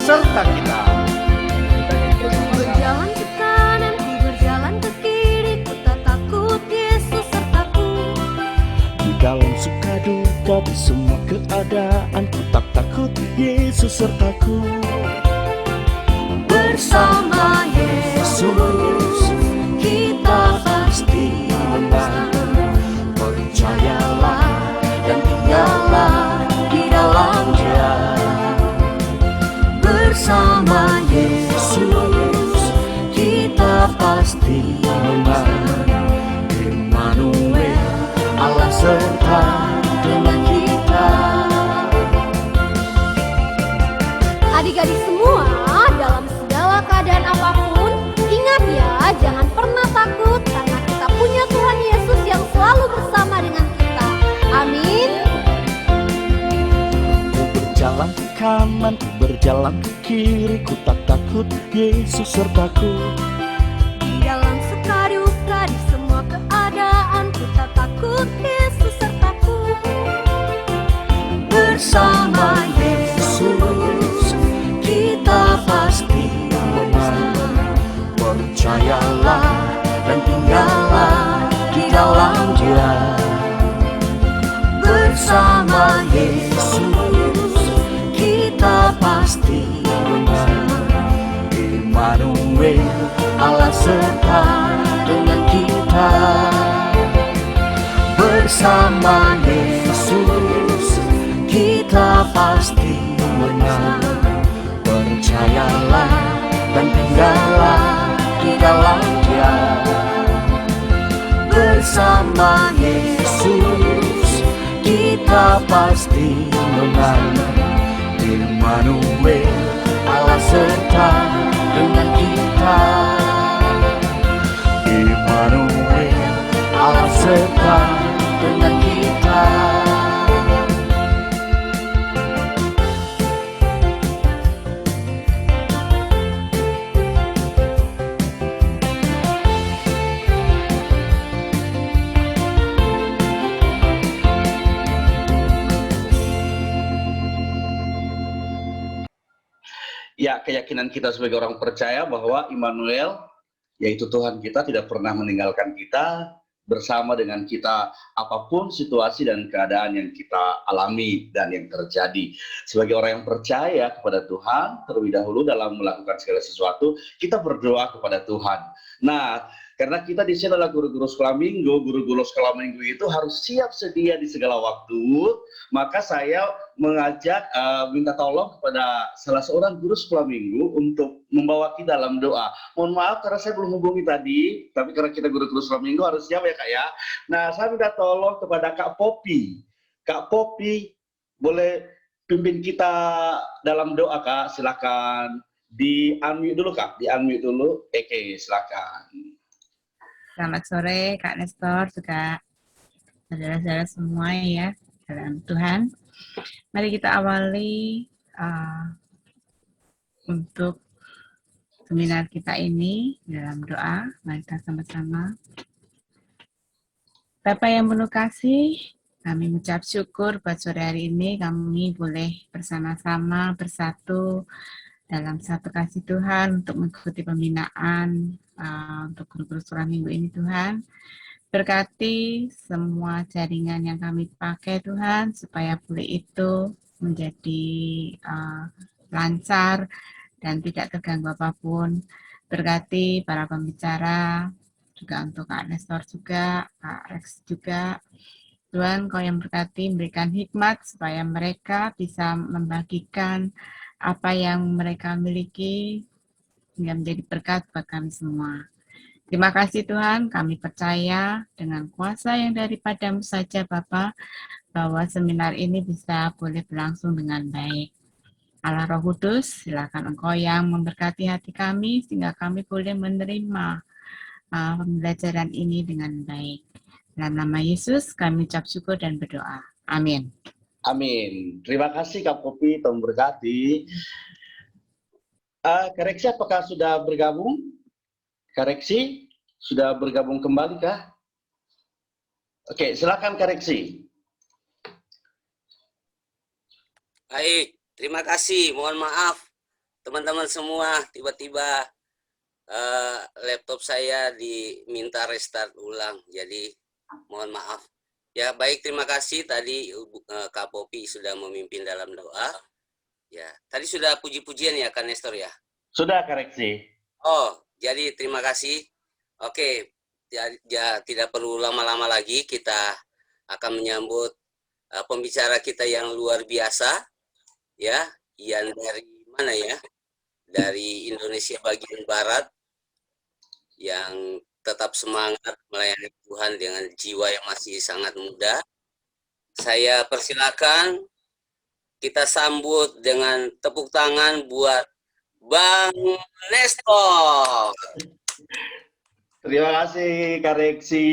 serta kita. Berjalan ke kanan, ku berjalan ke kiri, ku tak takut, Yesus sertaku. Di dalam suka duka, di semua keadaan, ku tak takut, Yesus sertaku. Bersama Yesus kita pasti menang. Percayalah dan tinggallah di dalam Dia. Bersama Yesus kita pasti menang. Immanuel, Allah serta dengan kita. Adik-adik semua, dalam segala keadaan apapun, ingat ya, jangan pernah takut karena kita punya Tuhan Yesus yang selalu bersama dengan kita. Amin. Ku berjalan ke kanan, ku berjalan ke kiri, ku tak takut, Yesus sertaku. Di dalam suka duka, di semua keadaan, ku tak takut, Yesus sertaku. Bersama Yesus kita pasti menang. Percayalah dan tinggallah di dalam Dia. Bersama Yesus kita pasti menang. Immanuel, Allah serta dengan kita. Bersama Yesus kita pasti menang. Percayalah dan tinggallah di dalam Dia. Bersama Yesus kita pasti menang. Immanuel, Allah serta dengan kita. Immanuel, Allah serta dengan kita. Ya, keyakinan kita sebagai orang percaya bahwa Immanuel, yaitu Tuhan kita, tidak pernah meninggalkan kita, bersama dengan kita apapun situasi dan keadaan yang kita alami dan yang terjadi. Sebagai orang yang percaya kepada Tuhan, terlebih dahulu dalam melakukan segala sesuatu, kita berdoa kepada Tuhan. Nah, karena kita di sini adalah guru-guru sekolah minggu, guru-guru sekolah minggu itu harus siap sedia di segala waktu, maka saya mengajak, minta tolong kepada salah seorang guru sekolah minggu untuk membawa kita dalam doa. Mohon maaf karena saya belum hubungi tadi, tapi karena kita guru-guru sekolah minggu harus siap ya Kak ya. Nah, saya minta tolong kepada Kak Popi. Kak Popi, boleh pimpin kita dalam doa Kak, silakan. Di-unmute dulu Kak, di-unmute dulu. Oke, silakan. Selamat sore Kak Nestor, juga saudara-saudara semua ya dalam Tuhan. Mari kita awali untuk seminar kita ini dalam doa. Mari kita sama-sama. Bapa yang penuh kasih, kami mengucap syukur buat sore hari ini kami boleh bersama-sama bersatu dalam satu kasih Tuhan untuk mengikuti pembinaan untuk guru-guru sekolah minggu ini Tuhan. Berkati semua jaringan yang kami pakai Tuhan, supaya boleh itu menjadi lancar dan tidak terganggu apapun. Berkati para pembicara, juga untuk Kak Nestor juga, Kak Rex juga. Tuhan, Kau yang berkati, memberikan hikmat supaya mereka bisa membagikan apa yang mereka miliki hingga menjadi berkat buat kami semua. Terima kasih Tuhan, kami percaya dengan kuasa yang daripada-Mu saja Bapa, bahwa seminar ini bisa boleh berlangsung dengan baik. Allah Roh Kudus, silakan Engkau yang memberkati hati kami, sehingga kami boleh menerima pembelajaran ini dengan baik. Dalam nama Yesus, kami ucap syukur dan berdoa. Amin. Amin. Terima kasih Kak Popi, Tuhan berkati. Koreksi apakah sudah bergabung? Koreksi sudah bergabung kembali kah? Oke, silakan koreksi. Baik, terima kasih. Mohon maaf teman-teman semua, tiba-tiba laptop saya diminta restart ulang, jadi mohon maaf. Ya baik, terima kasih tadi Kak Popi sudah memimpin dalam doa. Ya, tadi sudah puji-pujian ya Kak Nestor ya? Sudah koreksi. Oh, jadi terima kasih. Oke, ya tidak perlu lama-lama lagi, kita akan menyambut pembicara kita yang luar biasa, ya, yang dari mana ya? Dari Indonesia bagian barat, yang tetap semangat melayani Tuhan dengan jiwa yang masih sangat muda. Saya persilakan kita sambut dengan tepuk tangan buat Bang Nestor. Terima kasih Kak Reksi.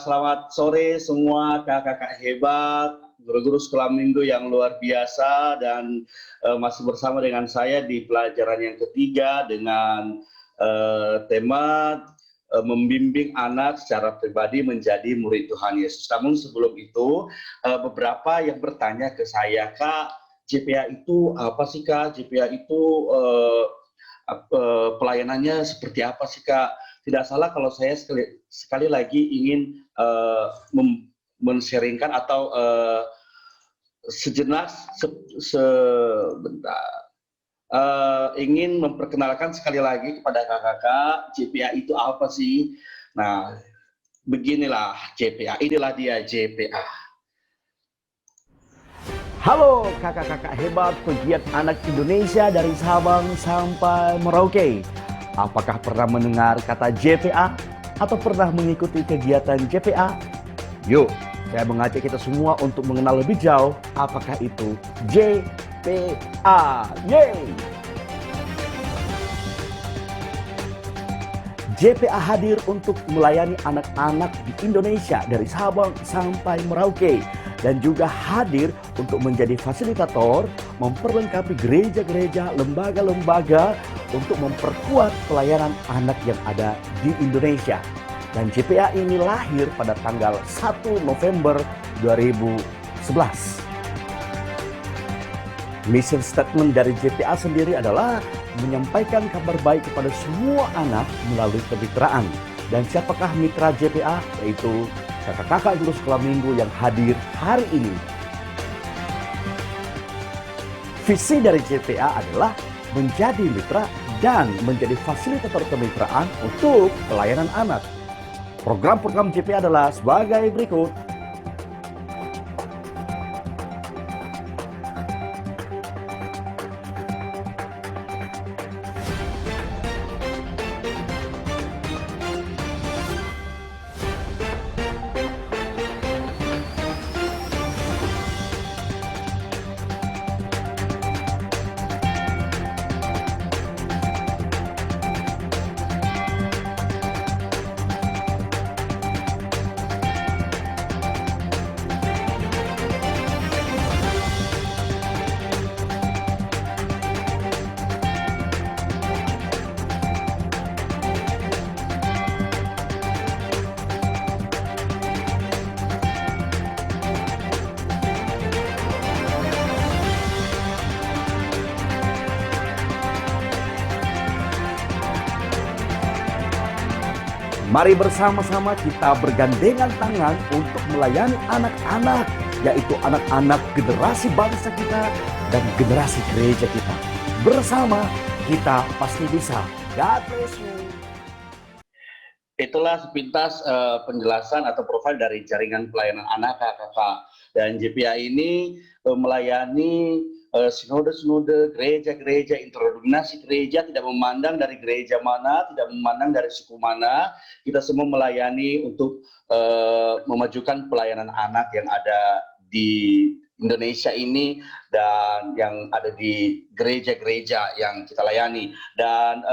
Selamat sore semua kakak-kakak hebat, guru-guru sekolah minggu yang luar biasa, dan masih bersama dengan saya di pelajaran yang ketiga dengan tema membimbing anak secara pribadi menjadi murid Tuhan Yesus. Namun sebelum itu, beberapa yang bertanya ke saya, Kak, JPA itu apa sih Kak? JPA itu pelayanannya seperti apa sih Kak? Tidak salah kalau saya sekali lagi ingin men-sharingkan atau sebentar, ingin memperkenalkan sekali lagi kepada kakak-kakak JPA itu apa sih? Nah, beginilah JPA, inilah dia JPA. Halo kakak-kakak hebat pegiat anak Indonesia dari Sabang sampai Merauke. Apakah pernah mendengar kata JPA atau pernah mengikuti kegiatan JPA? Yuk, saya mengajak kita semua untuk mengenal lebih jauh apakah itu JPA. Yeay! JPA hadir untuk melayani anak-anak di Indonesia dari Sabang sampai Merauke, dan juga hadir untuk menjadi fasilitator, memperlengkapi gereja-gereja, lembaga-lembaga untuk memperkuat pelayanan anak yang ada di Indonesia. Dan JPA ini lahir pada tanggal 1 November 2011. Mission statement dari JPA sendiri adalah menyampaikan kabar baik kepada semua anak melalui kemitraan. Dan siapakah mitra JPA? Yaitu kakak-kakak guru sekolah minggu yang hadir hari ini. Visi dari JPA adalah menjadi mitra dan menjadi fasilitator kemitraan untuk pelayanan anak. Program-program JPA adalah sebagai berikut. Mari bersama-sama kita bergandengan tangan untuk melayani anak-anak, yaitu anak-anak generasi bangsa kita dan generasi gereja kita. Bersama kita pasti bisa. God bless you. Itulah sepintas penjelasan atau profil dari jaringan pelayanan anak kakak. Dan JPA ini melayani sinode-sinode, gereja-gereja, interdenominasi gereja, tidak memandang dari gereja mana, tidak memandang dari suku mana, kita semua melayani untuk memajukan pelayanan anak yang ada di Indonesia ini dan yang ada di gereja-gereja yang kita layani. Dan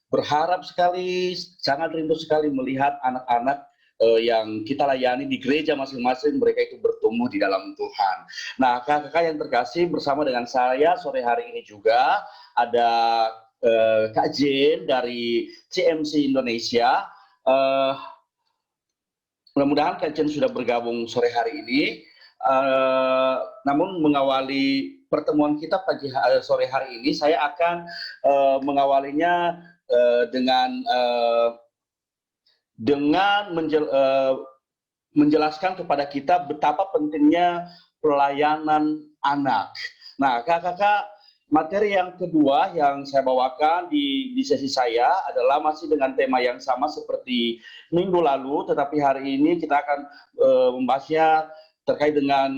berharap sekali, sangat rindu sekali melihat anak-anak yang kita layani di gereja masing-masing, mereka itu bertumbuh di dalam Tuhan. Nah, kakak-kakak yang terkasih, bersama dengan saya sore hari ini juga ada Kak Jen dari CMC Indonesia. Mudah-mudahan Kak Jen sudah bergabung sore hari ini. Namun mengawali pertemuan kita sore hari ini, saya akan mengawalinya dengan menjelaskan kepada kita betapa pentingnya pelayanan anak. Nah, kakak-kakak, materi yang kedua yang saya bawakan di sesi saya adalah masih dengan tema yang sama seperti minggu lalu, tetapi hari ini kita akan membahasnya terkait dengan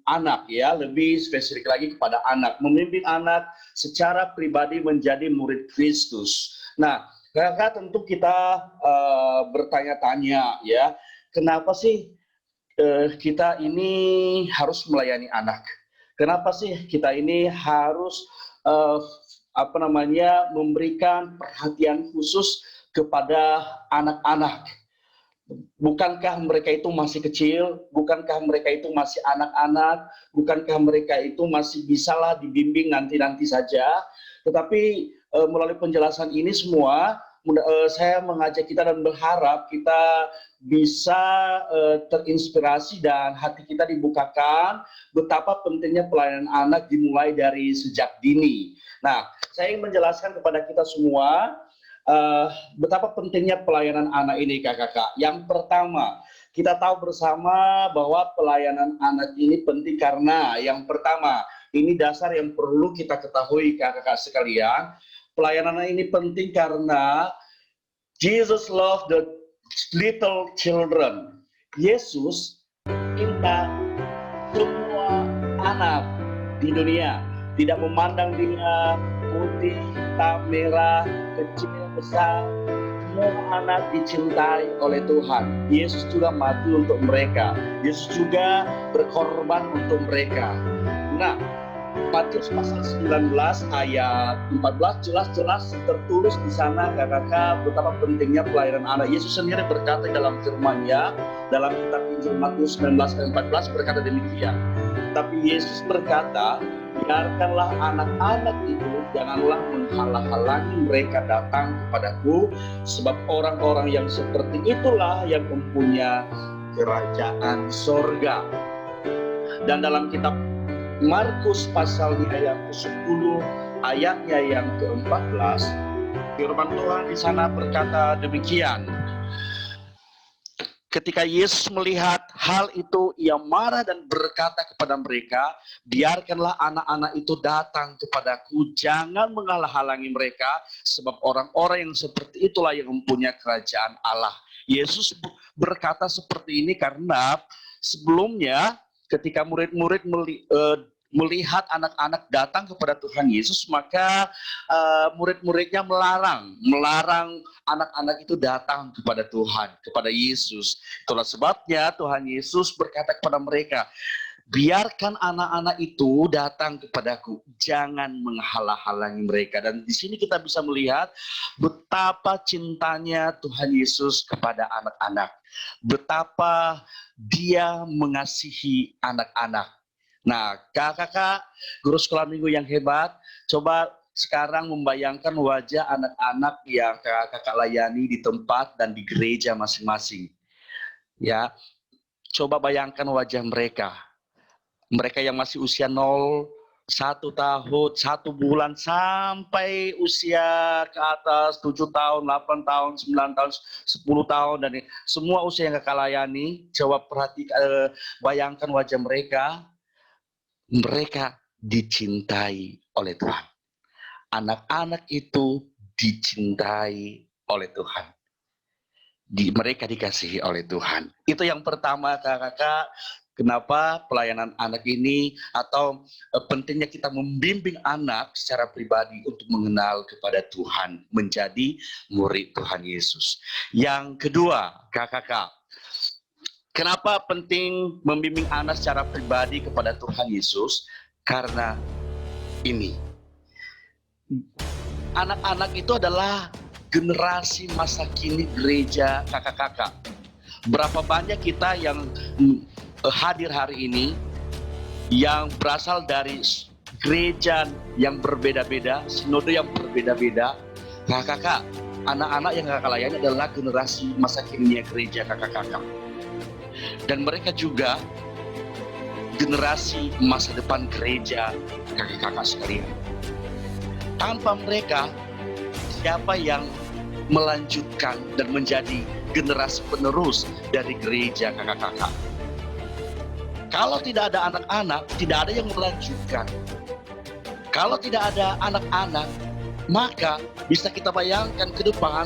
anak, ya, lebih spesifik lagi kepada anak, membimbing anak secara pribadi menjadi murid Kristus. Nah, kakak, tentu kita bertanya-tanya, ya, kenapa sih kita ini harus melayani anak? Kenapa sih kita ini harus memberikan perhatian khusus kepada anak-anak? Bukankah mereka itu masih kecil? Bukankah mereka itu masih anak-anak? Bukankah mereka itu masih bisalah dibimbing nanti-nanti saja? Tetapi melalui penjelasan ini semua, saya mengajak kita dan berharap kita bisa terinspirasi dan hati kita dibukakan betapa pentingnya pelayanan anak dimulai dari sejak dini. Nah, saya ingin menjelaskan kepada kita semua betapa pentingnya pelayanan anak ini, kakak-kakak. Yang pertama, kita tahu bersama bahwa pelayanan anak ini penting karena yang pertama, ini dasar yang perlu kita ketahui, kakak-kakak sekalian. Pelayanan ini penting karena Jesus loved the little children. Yesus cinta semua anak di dunia, tidak memandang dia putih, hitam, merah, kecil, besar. Semua anak dicintai oleh Tuhan. Yesus juga mati untuk mereka. Yesus juga berkorban untuk mereka. Nah, Matius pasal 19 ayat 14 jelas-jelas tertulis di sana, kakak-kakak, betapa pentingnya pelayanan anak. Yesus sendiri berkata dalam firman-Nya dalam kitab Injil Matius 19 ayat 14 berkata demikian. Tapi Yesus berkata, biarkanlah anak-anak itu, janganlah menghalang-halangi mereka datang kepadaku, sebab orang-orang yang seperti itulah yang mempunyai kerajaan sorga. Dan dalam kitab Markus pasalnya yang ke-10 ayatnya yang ke-14, firman Tuhan di sana berkata demikian. Ketika Yesus melihat hal itu, ia marah dan berkata kepada mereka, biarkanlah anak-anak itu datang kepadaku, jangan menghalang-halangi mereka, sebab orang-orang yang seperti itulah yang mempunyai kerajaan Allah. Yesus berkata seperti ini karena sebelumnya ketika murid-murid melihat anak-anak datang kepada Tuhan Yesus, maka murid-muridnya melarang anak-anak itu datang kepada Tuhan, kepada Yesus. Itulah sebabnya Tuhan Yesus berkata kepada mereka, biarkan anak-anak itu datang kepadaku, jangan menghalang-halangi mereka. Dan di sini kita bisa melihat betapa cintanya Tuhan Yesus kepada anak-anak, betapa Dia mengasihi anak-anak. Nah, kakak-kakak, guru sekolah minggu yang hebat, coba sekarang membayangkan wajah anak-anak yang kakak-kakak layani di tempat dan di gereja masing-masing. Ya, coba bayangkan wajah mereka. Mereka yang masih usia 0, 1 tahun, 1 bulan, sampai usia ke atas 7 tahun, 8 tahun, 9 tahun, 10 tahun, dan semua usia yang kakak layani. Coba perhatikan, bayangkan wajah mereka. Mereka dicintai oleh Tuhan. Anak-anak itu dicintai oleh Tuhan. Mereka dikasihi oleh Tuhan. Itu yang pertama, kakak-kakak. Kenapa pelayanan anak ini atau pentingnya kita membimbing anak secara pribadi untuk mengenal kepada Tuhan, menjadi murid Tuhan Yesus. Yang kedua, kakak-kakak, kenapa penting membimbing anak secara pribadi kepada Tuhan Yesus? Karena ini, anak-anak itu adalah generasi masa kini gereja, kakak-kakak. Berapa banyak kita yang hadir hari ini yang berasal dari gereja yang berbeda-beda, sinode yang berbeda-beda. Kakak-kakak, anak-anak yang kakak layani adalah generasi masa kini gereja, kakak-kakak. Dan mereka juga generasi masa depan gereja kakak-kakak sekalian. Tanpa mereka, siapa yang melanjutkan dan menjadi generasi penerus dari gereja kakak-kakak? Kalau tidak ada anak-anak, tidak ada yang melanjutkan. Kalau tidak ada anak-anak, maka bisa kita bayangkan ke depan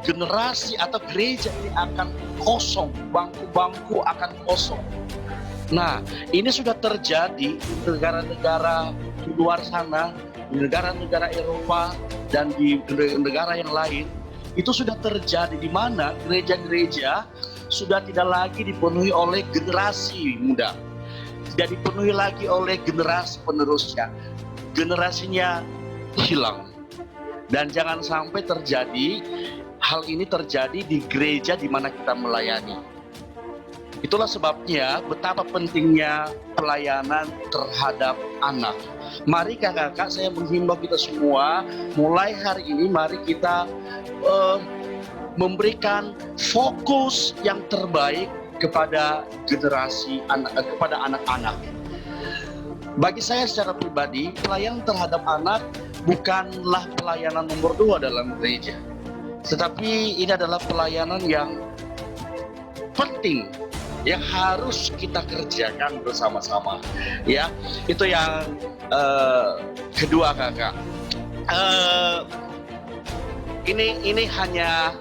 generasi atau gereja ini akan kosong, bangku-bangku akan kosong. Nah, ini sudah terjadi di negara-negara di luar sana, di negara-negara Eropa dan di negara yang lain. Itu sudah terjadi di mana gereja-gereja sudah tidak lagi dipenuhi oleh generasi muda, tidak dipenuhi lagi oleh generasi penerusnya. Generasinya hilang. Dan jangan sampai terjadi hal ini terjadi di gereja di mana kita melayani. Itulah sebabnya betapa pentingnya pelayanan terhadap anak. Mari kakak-kakak, saya menghimbau kita semua, mulai hari ini mari kita memberikan fokus yang terbaik kepada generasi anak, kepada anak-anak. Bagi saya secara pribadi, pelayanan terhadap anak bukanlah pelayanan nomor 2 dalam gereja, tetapi ini adalah pelayanan yang penting yang harus kita kerjakan bersama-sama. Ya, itu yang kedua, kakak. Ini hanya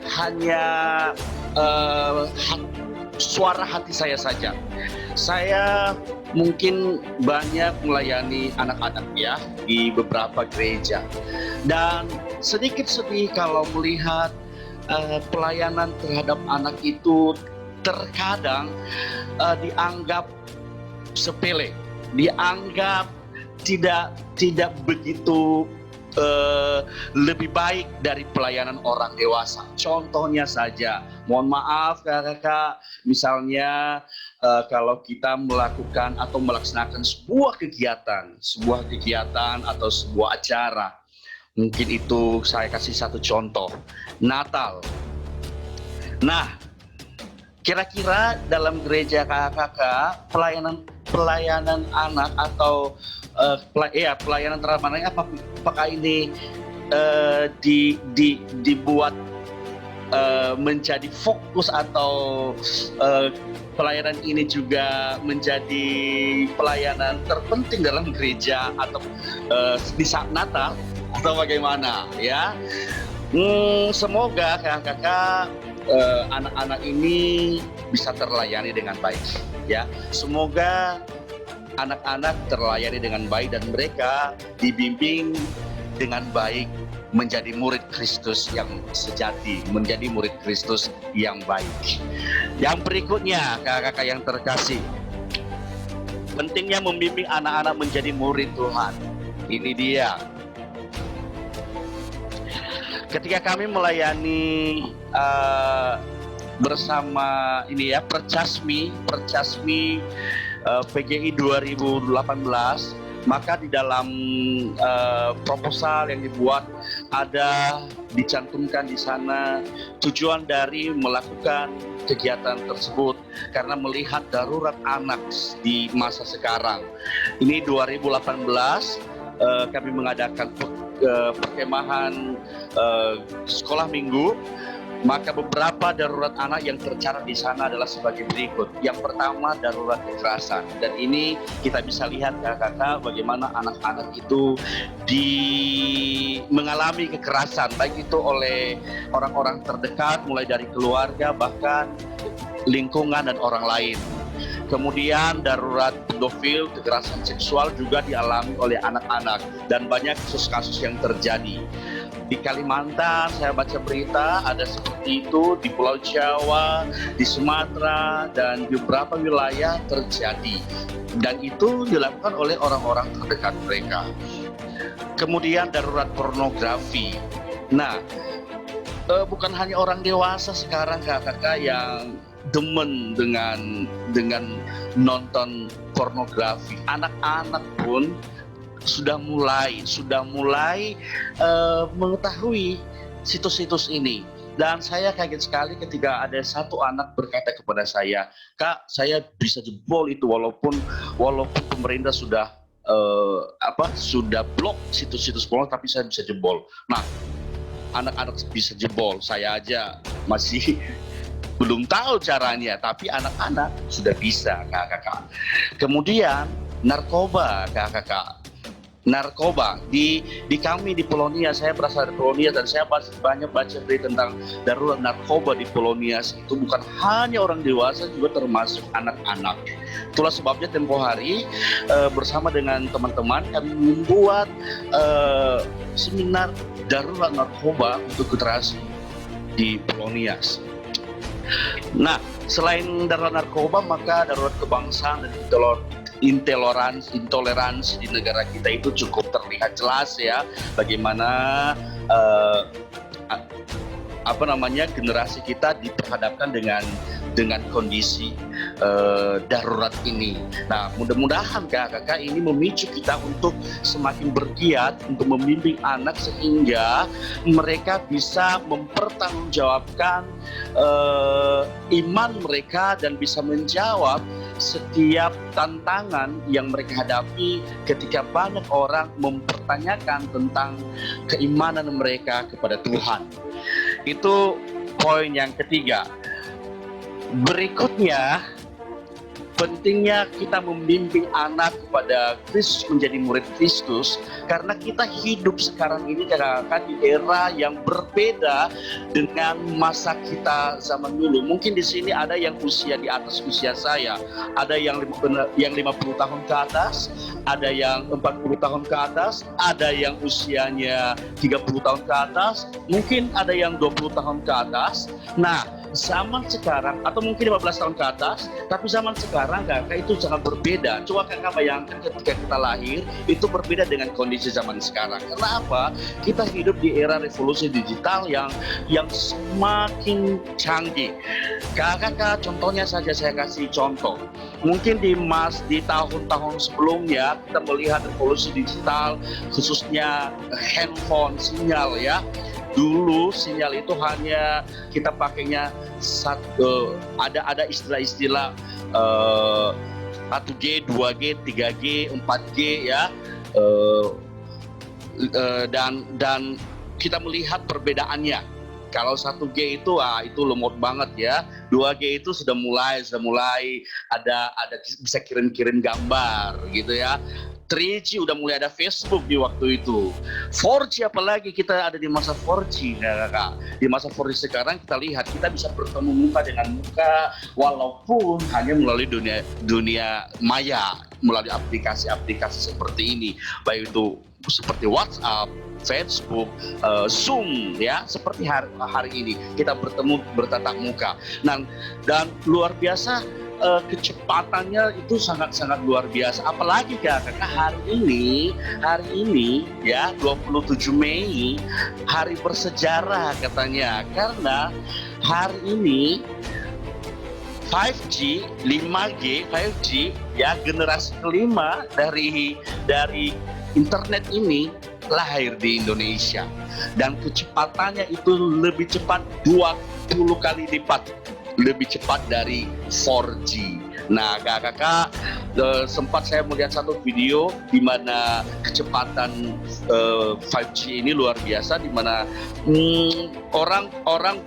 suara hati saya saja. Saya mungkin banyak melayani anak-anak ya di beberapa gereja, dan sedikit sedih kalau melihat pelayanan terhadap anak itu terkadang dianggap sepele, dianggap tidak begitu lebih baik dari pelayanan orang dewasa. Contohnya saja, mohon maaf kakak-kakak, misalnya kalau kita melakukan atau melaksanakan sebuah kegiatan atau sebuah acara, mungkin itu saya kasih satu contoh, Natal. Nah, kira-kira dalam gereja kakak-kakak pelayanan anak atau pelayanan terhadap anak apakah ini dibuat menjadi fokus atau pelayanan ini juga menjadi pelayanan terpenting dalam gereja atau di saat Natal atau bagaimana ya? Semoga kakak-kakak anak-anak ini bisa terlayani dengan baik ya. Semoga anak-anak terlayani dengan baik dan mereka dibimbing dengan baik menjadi murid Kristus yang sejati, menjadi murid Kristus yang baik. Yang berikutnya, kakak-kakak yang terkasih, pentingnya membimbing anak-anak menjadi murid Tuhan. Ini dia. Ketika kami melayani bersama ini ya Percasmi PGI 2018, maka di dalam proposal yang dibuat ada dicantumkan di sana tujuan dari melakukan kegiatan tersebut karena melihat darurat anak di masa sekarang. Ini 2018 kami mengadakan perkemahan sekolah minggu. Maka beberapa darurat anak yang tercatat di sana adalah sebagai berikut. Yang pertama, darurat kekerasan. Dan ini kita bisa lihat kakak-kakak bagaimana anak-anak itu mengalami kekerasan, baik itu oleh orang-orang terdekat, mulai dari keluarga, bahkan lingkungan dan orang lain. Kemudian darurat pedofil, kekerasan seksual juga dialami oleh anak-anak. Dan banyak kasus-kasus yang terjadi. Di Kalimantan saya baca berita ada seperti itu, di Pulau Jawa, di Sumatera, dan di beberapa wilayah terjadi. Dan itu dilakukan oleh orang-orang terdekat mereka. Kemudian darurat pornografi. Nah, bukan hanya orang dewasa sekarang kakak-kakak yang demen dengan nonton pornografi. Anak-anak pun sudah mulai mengetahui situs-situs ini. Dan saya kaget sekali ketika ada satu anak berkata kepada saya, "Kak, saya bisa jebol itu walaupun pemerintah sudah sudah blok situs-situs porno, tapi saya bisa jebol." Nah, anak-anak bisa jebol, saya aja masih belum tahu caranya, tapi anak-anak sudah bisa, kakak-kakak. Kemudian narkoba, kakak-kakak. Narkoba di kami di Polonia, saya berasal dari Polonia dan saya banyak baca berita tentang darurat narkoba di Polonia. Itu bukan hanya orang dewasa, juga termasuk anak-anak. Itulah sebabnya tempo hari bersama dengan teman-teman kami membuat seminar darurat narkoba untuk generasi di Polonia. Nah, selain darurat narkoba, maka darurat kebangsaan dan intoleransi di negara kita itu cukup terlihat jelas ya, bagaimana generasi kita diperhadapkan dengan kondisi darurat ini. Nah, mudah-mudahan kakak-kakak ini memicu kita untuk semakin bergiat untuk membimbing anak sehingga mereka bisa mempertanggungjawabkan iman mereka dan bisa menjawab setiap tantangan yang mereka hadapi ketika banyak orang mempertanyakan tentang keimanan mereka kepada Tuhan. Itu poin yang ketiga. Berikutnya, pentingnya kita membimbing anak kepada Kristus, menjadi murid Kristus, karena kita hidup sekarang ini kakak-kakak di era yang berbeda dengan masa kita zaman dulu. Mungkin di sini ada yang usia di atas usia saya, ada yang 50 tahun ke atas, ada yang 40 tahun ke atas, ada yang usianya 30 tahun ke atas, mungkin ada yang 20 tahun ke atas. Nah, zaman sekarang atau mungkin 15 tahun ke atas, tapi zaman sekarang kakak itu sangat berbeda. Coba kakak bayangkan ketika kita lahir itu berbeda dengan kondisi zaman sekarang. Karena apa? Kita hidup di era revolusi digital yang semakin canggih. Kakak contohnya saja saya kasih contoh. Mungkin di tahun-tahun sebelumnya kita melihat revolusi digital, khususnya handphone, sinyal ya. Dulu sinyal itu hanya kita pakainya ada istilah-istilah 1G, 2G, 3G, 4G ya, dan kita melihat perbedaannya. Kalau 1G itu itu lemot banget ya. 2G itu sudah mulai ada bisa kirim-kirim gambar gitu ya. 3G udah mulai ada Facebook di waktu itu. 4G apalagi kita ada di masa 4G ya kakak. Di masa 4G sekarang kita lihat kita bisa bertemu muka dengan muka walaupun hanya melalui dunia maya, melalui aplikasi-aplikasi seperti ini. Baik itu seperti WhatsApp, Facebook, Zoom ya, seperti hari ini kita bertemu bertatap muka. Nah, dan luar biasa kecepatannya itu sangat-sangat luar biasa. Apalagi karena hari ini ya 27 Mei hari bersejarah katanya, karena hari ini 5G, 5G, 5G ya, generasi kelima dari internet ini lahir di Indonesia, dan kecepatannya itu lebih cepat 20 kali lipat lebih cepat dari 4G. Nah, kakak sempat saya melihat satu video di mana kecepatan 5G ini luar biasa, di mana orang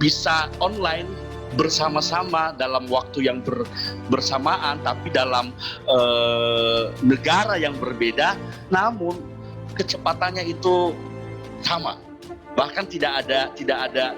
bisa online bersama-sama dalam waktu yang bersamaan, tapi dalam negara yang berbeda, namun kecepatannya itu sama. Bahkan tidak ada tidak ada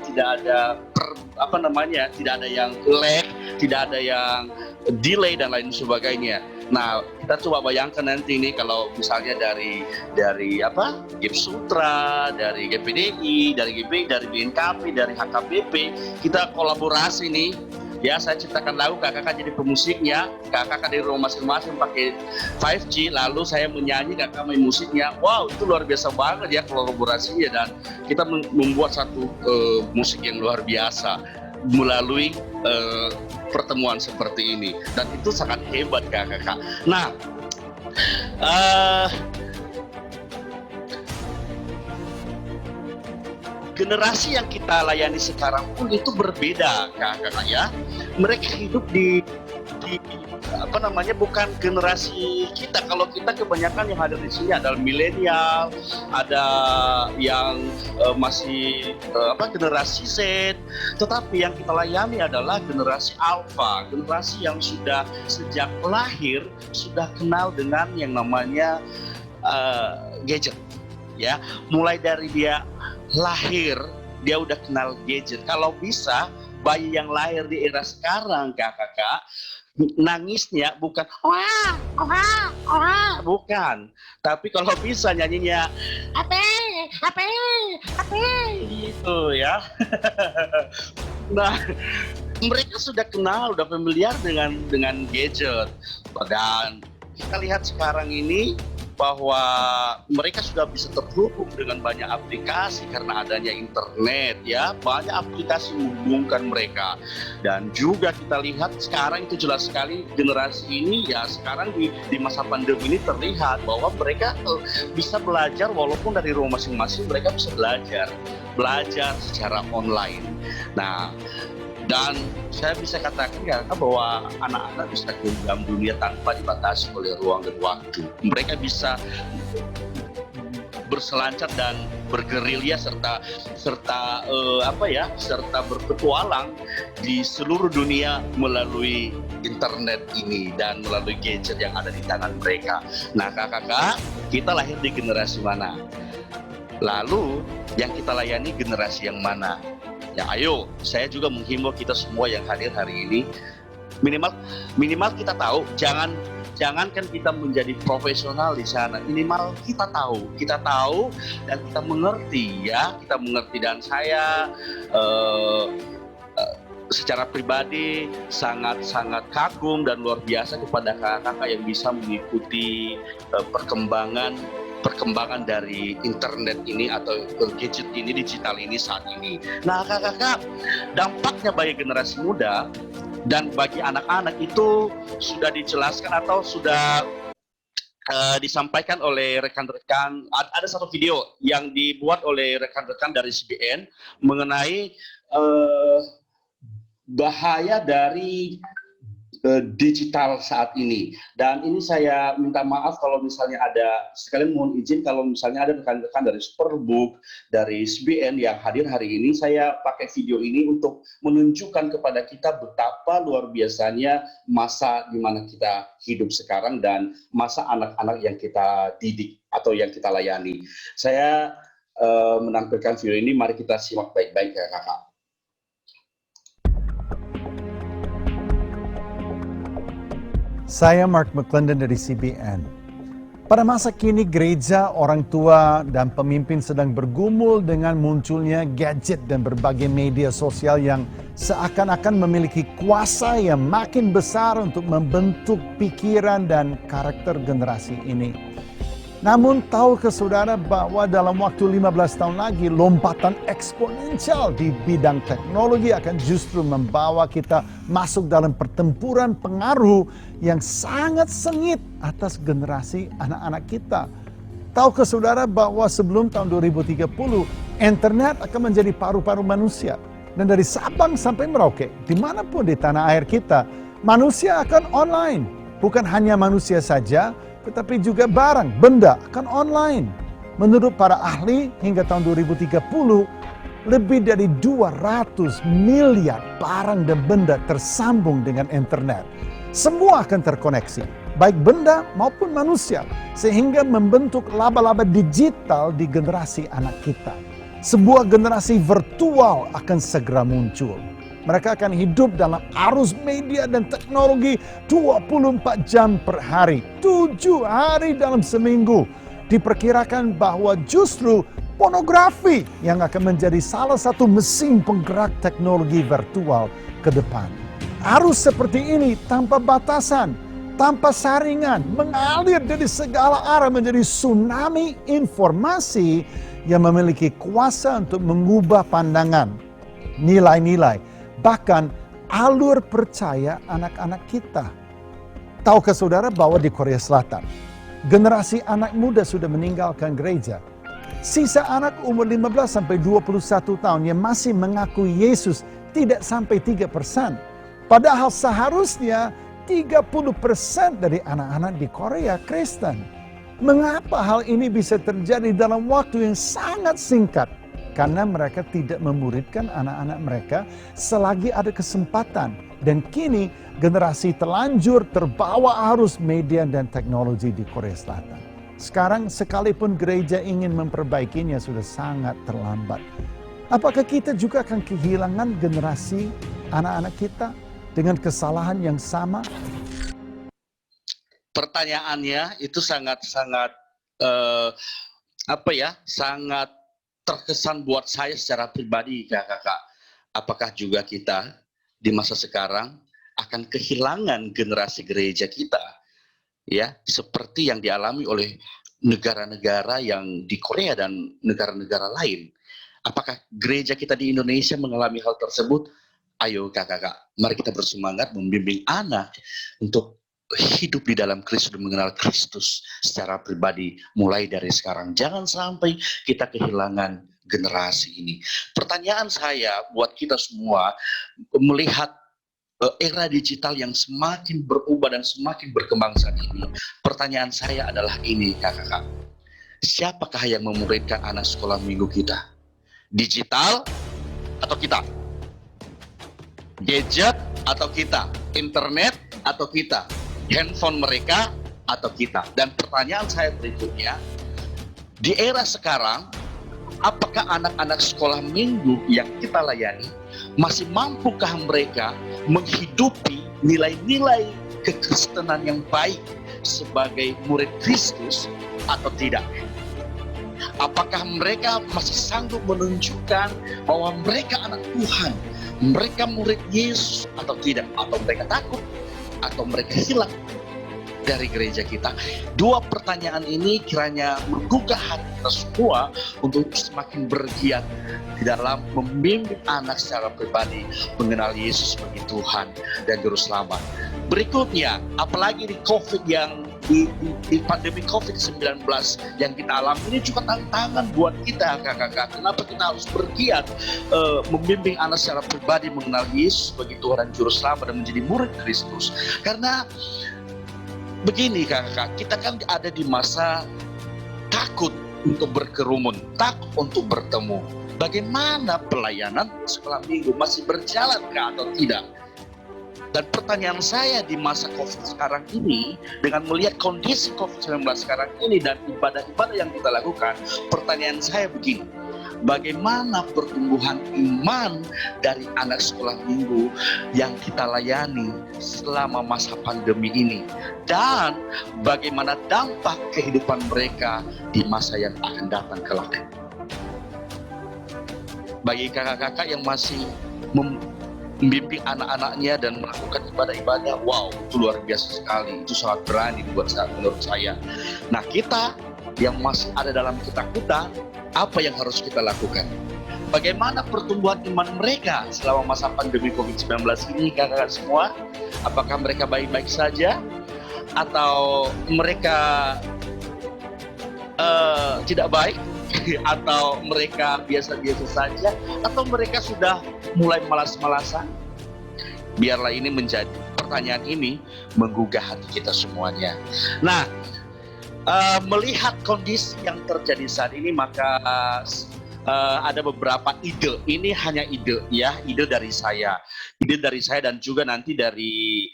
yang lag, tidak ada yang delay dan lain sebagainya. Nah, kita coba bayangkan nanti ini kalau misalnya dari GIPS Sutra, dari GPDI, dari GPI, dari BNKP, dari HKBP, kita kolaborasi nih. Ya, saya ciptakan lagu, kakak jadi pemusiknya, kakak di rumah masing-masing pakai 5G, lalu saya menyanyi, kakak main musiknya. Wow, itu luar biasa banget ya kolaborasinya, dan kita membuat satu musik yang luar biasa melalui pertemuan seperti ini, dan itu sangat hebat kakak. Nah, generasi yang kita layani sekarang pun itu berbeda, kakak ya. Mereka hidup di apa namanya, bukan generasi kita. Kalau kita kebanyakan yang ada di sini adalah milenial, ada yang masih generasi Z, tetapi yang kita layani adalah generasi alpha, generasi yang sudah sejak lahir sudah kenal dengan yang namanya gadget, ya. Mulai dari dia lahir dia udah kenal gadget. Kalau bisa bayi yang lahir di era sekarang, kakak, nangisnya bukan wah, bukan, tapi kalau bisa nyanyinya apa gitu ya. Nah, mereka sudah kenal, udah familiar dengan gadget. Dan kita lihat sekarang ini bahwa mereka sudah bisa terhubung dengan banyak aplikasi karena adanya internet, ya. Banyak aplikasi menghubungkan mereka. Dan juga kita lihat sekarang itu jelas sekali generasi ini, ya, sekarang di masa pandemi ini terlihat bahwa mereka bisa belajar walaupun dari rumah masing-masing. Mereka bisa belajar secara online. Nah, dan saya bisa katakan ya bahwa anak-anak bisa genggam dunia tanpa dibatasi oleh ruang dan waktu. Mereka bisa berselancar dan bergerilya serta berpetualang di seluruh dunia melalui internet ini dan melalui gadget yang ada di tangan mereka. Nah, kakak, kita lahir di generasi mana? Lalu yang kita layani generasi yang mana? Ya, ayo, saya juga menghimbau kita semua yang hadir hari ini, minimal kita tahu, jangankan kita menjadi profesional di sana, minimal kita tahu dan kita mengerti, ya, dan saya secara pribadi sangat kagum dan luar biasa kepada kakak-kakak yang bisa mengikuti perkembangan dari internet ini atau gadget ini, digital ini saat ini. Nah, kakak-kakak, dampaknya bagi generasi muda dan bagi anak-anak itu sudah dijelaskan atau sudah disampaikan oleh rekan-rekan. Ada satu video yang dibuat oleh rekan-rekan dari CBN mengenai bahaya dari digital saat ini. Dan ini saya minta maaf kalau misalnya ada, sekalian mohon izin kalau misalnya ada rekan-rekan dari Superbook, dari SBN yang hadir hari ini, saya pakai video ini untuk menunjukkan kepada kita betapa luar biasanya masa di mana kita hidup sekarang dan masa anak-anak yang kita didik atau yang kita layani. Saya menampilkan video ini, mari kita simak baik-baik ya kakak. Saya Mark McClendon dari CBN. Pada masa kini gereja, orang tua, dan pemimpin sedang bergumul dengan munculnya gadget dan berbagai media sosial yang seakan-akan memiliki kuasa yang makin besar untuk membentuk pikiran dan karakter generasi ini. Namun tahukah saudara bahwa dalam waktu 15 tahun lagi lompatan eksponensial di bidang teknologi akan justru membawa kita masuk dalam pertempuran pengaruh yang sangat sengit atas generasi anak-anak kita. Tahukah saudara bahwa sebelum tahun 2030 internet akan menjadi paru-paru manusia, dan dari Sabang sampai Merauke dimanapun di tanah air kita manusia akan online. Bukan hanya manusia saja, tetapi juga barang, benda akan online. Menurut para ahli, hingga tahun 2030, lebih dari 200 miliar barang dan benda tersambung dengan internet. Semua akan terkoneksi, baik benda maupun manusia, sehingga membentuk laba-laba digital di generasi anak kita. Sebuah generasi virtual akan segera muncul. Mereka akan hidup dalam arus media dan teknologi 24 jam per hari, 7 hari dalam seminggu. Diperkirakan bahwa justru pornografi yang akan menjadi salah satu mesin penggerak teknologi virtual ke depan. Arus seperti ini tanpa batasan, tanpa saringan, mengalir dari segala arah menjadi tsunami informasi yang memiliki kuasa untuk mengubah pandangan, nilai-nilai, bahkan alur percaya anak-anak kita. Tahukah saudara bahwa di Korea Selatan, generasi anak muda sudah meninggalkan gereja Sisa anak umur 15 sampai 21 tahun yang masih mengaku Yesus tidak sampai 3%. Padahal seharusnya 30% dari anak-anak di Korea Kristen. Mengapa hal ini bisa terjadi dalam waktu yang sangat singkat? Karena mereka tidak memuridkan anak-anak mereka selagi ada kesempatan. Dan kini generasi terlanjur terbawa arus media dan teknologi di Korea Selatan. Sekarang sekalipun gereja ingin memperbaikinya sudah sangat terlambat. Apakah kita juga akan kehilangan generasi anak-anak kita dengan kesalahan yang sama? Pertanyaannya itu sangat-sangat sangat terkesan buat saya secara pribadi, kakak. Apakah juga kita di masa sekarang akan kehilangan generasi gereja kita, ya, seperti yang dialami oleh negara-negara yang di Korea dan negara-negara lain? Apakah gereja kita di Indonesia mengalami hal tersebut? Ayo kakak, mari kita bersemangat membimbing anak untuk hidup di dalam Kristus dan mengenal Kristus secara pribadi mulai dari sekarang. Jangan sampai kita kehilangan generasi ini. Pertanyaan saya buat kita semua melihat era digital yang semakin berubah dan semakin berkembang saat ini. Pertanyaan saya adalah ini kakak. Siapakah yang memuridkan anak sekolah minggu kita? Digital atau kita? Gadget atau kita? Internet atau kita? Handphone mereka atau kita? Dan pertanyaan saya berikutnya, di era sekarang, apakah anak-anak sekolah minggu yang kita layani masih mampukah mereka menghidupi nilai-nilai kekristenan yang baik sebagai murid Kristus atau tidak? Apakah mereka masih sanggup menunjukkan bahwa mereka anak Tuhan, mereka murid Yesus atau tidak? Atau mereka takut? Atau mereka hilang dari gereja kita? Dua pertanyaan ini kiranya menggugah hati kita semua untuk semakin bergiat di dalam membimbing anak secara pribadi mengenal Yesus sebagai Tuhan dan Juru Selamat. Berikutnya, apalagi di COVID yang di pandemi COVID-19 yang kita alami ini juga tantangan buat kita kakak-kakak. Kenapa kita harus bergiat membimbing anak secara pribadi mengenal Yesus sebagai Tuhan dan Juru Selamat dan menjadi murid Kristus? Karena begini kakak, kita kan ada di masa takut untuk berkerumun, takut untuk bertemu. Bagaimana pelayanan sekolah minggu masih berjalan atau tidak? Dan pertanyaan saya di masa COVID sekarang ini, dengan melihat kondisi COVID-19 sekarang ini dan ibadah-ibadah yang kita lakukan, pertanyaan saya begini, bagaimana pertumbuhan iman dari anak sekolah minggu yang kita layani selama masa pandemi ini? Dan bagaimana dampak kehidupan mereka di masa yang akan datang kelak? Bagi kakak-kakak yang masih membimbing anak-anaknya dan melakukan ibadah-ibadah, wow, itu luar biasa sekali. Itu sangat berani menurut saya. Nah, kita yang masih ada dalam ketakutan, apa yang harus kita lakukan? Bagaimana pertumbuhan iman mereka selama masa pandemi COVID-19 ini, kakak-kakak semua? Apakah mereka baik-baik saja? Atau mereka tidak baik? Atau mereka biasa-biasa saja? Atau mereka sudah mulai malas-malasan? Biarlah ini menjadi pertanyaan ini menggugah hati kita semuanya. Nah, melihat kondisi yang terjadi saat ini, maka ada beberapa ide. Ini hanya ide ya, ide dari saya dan juga nanti dari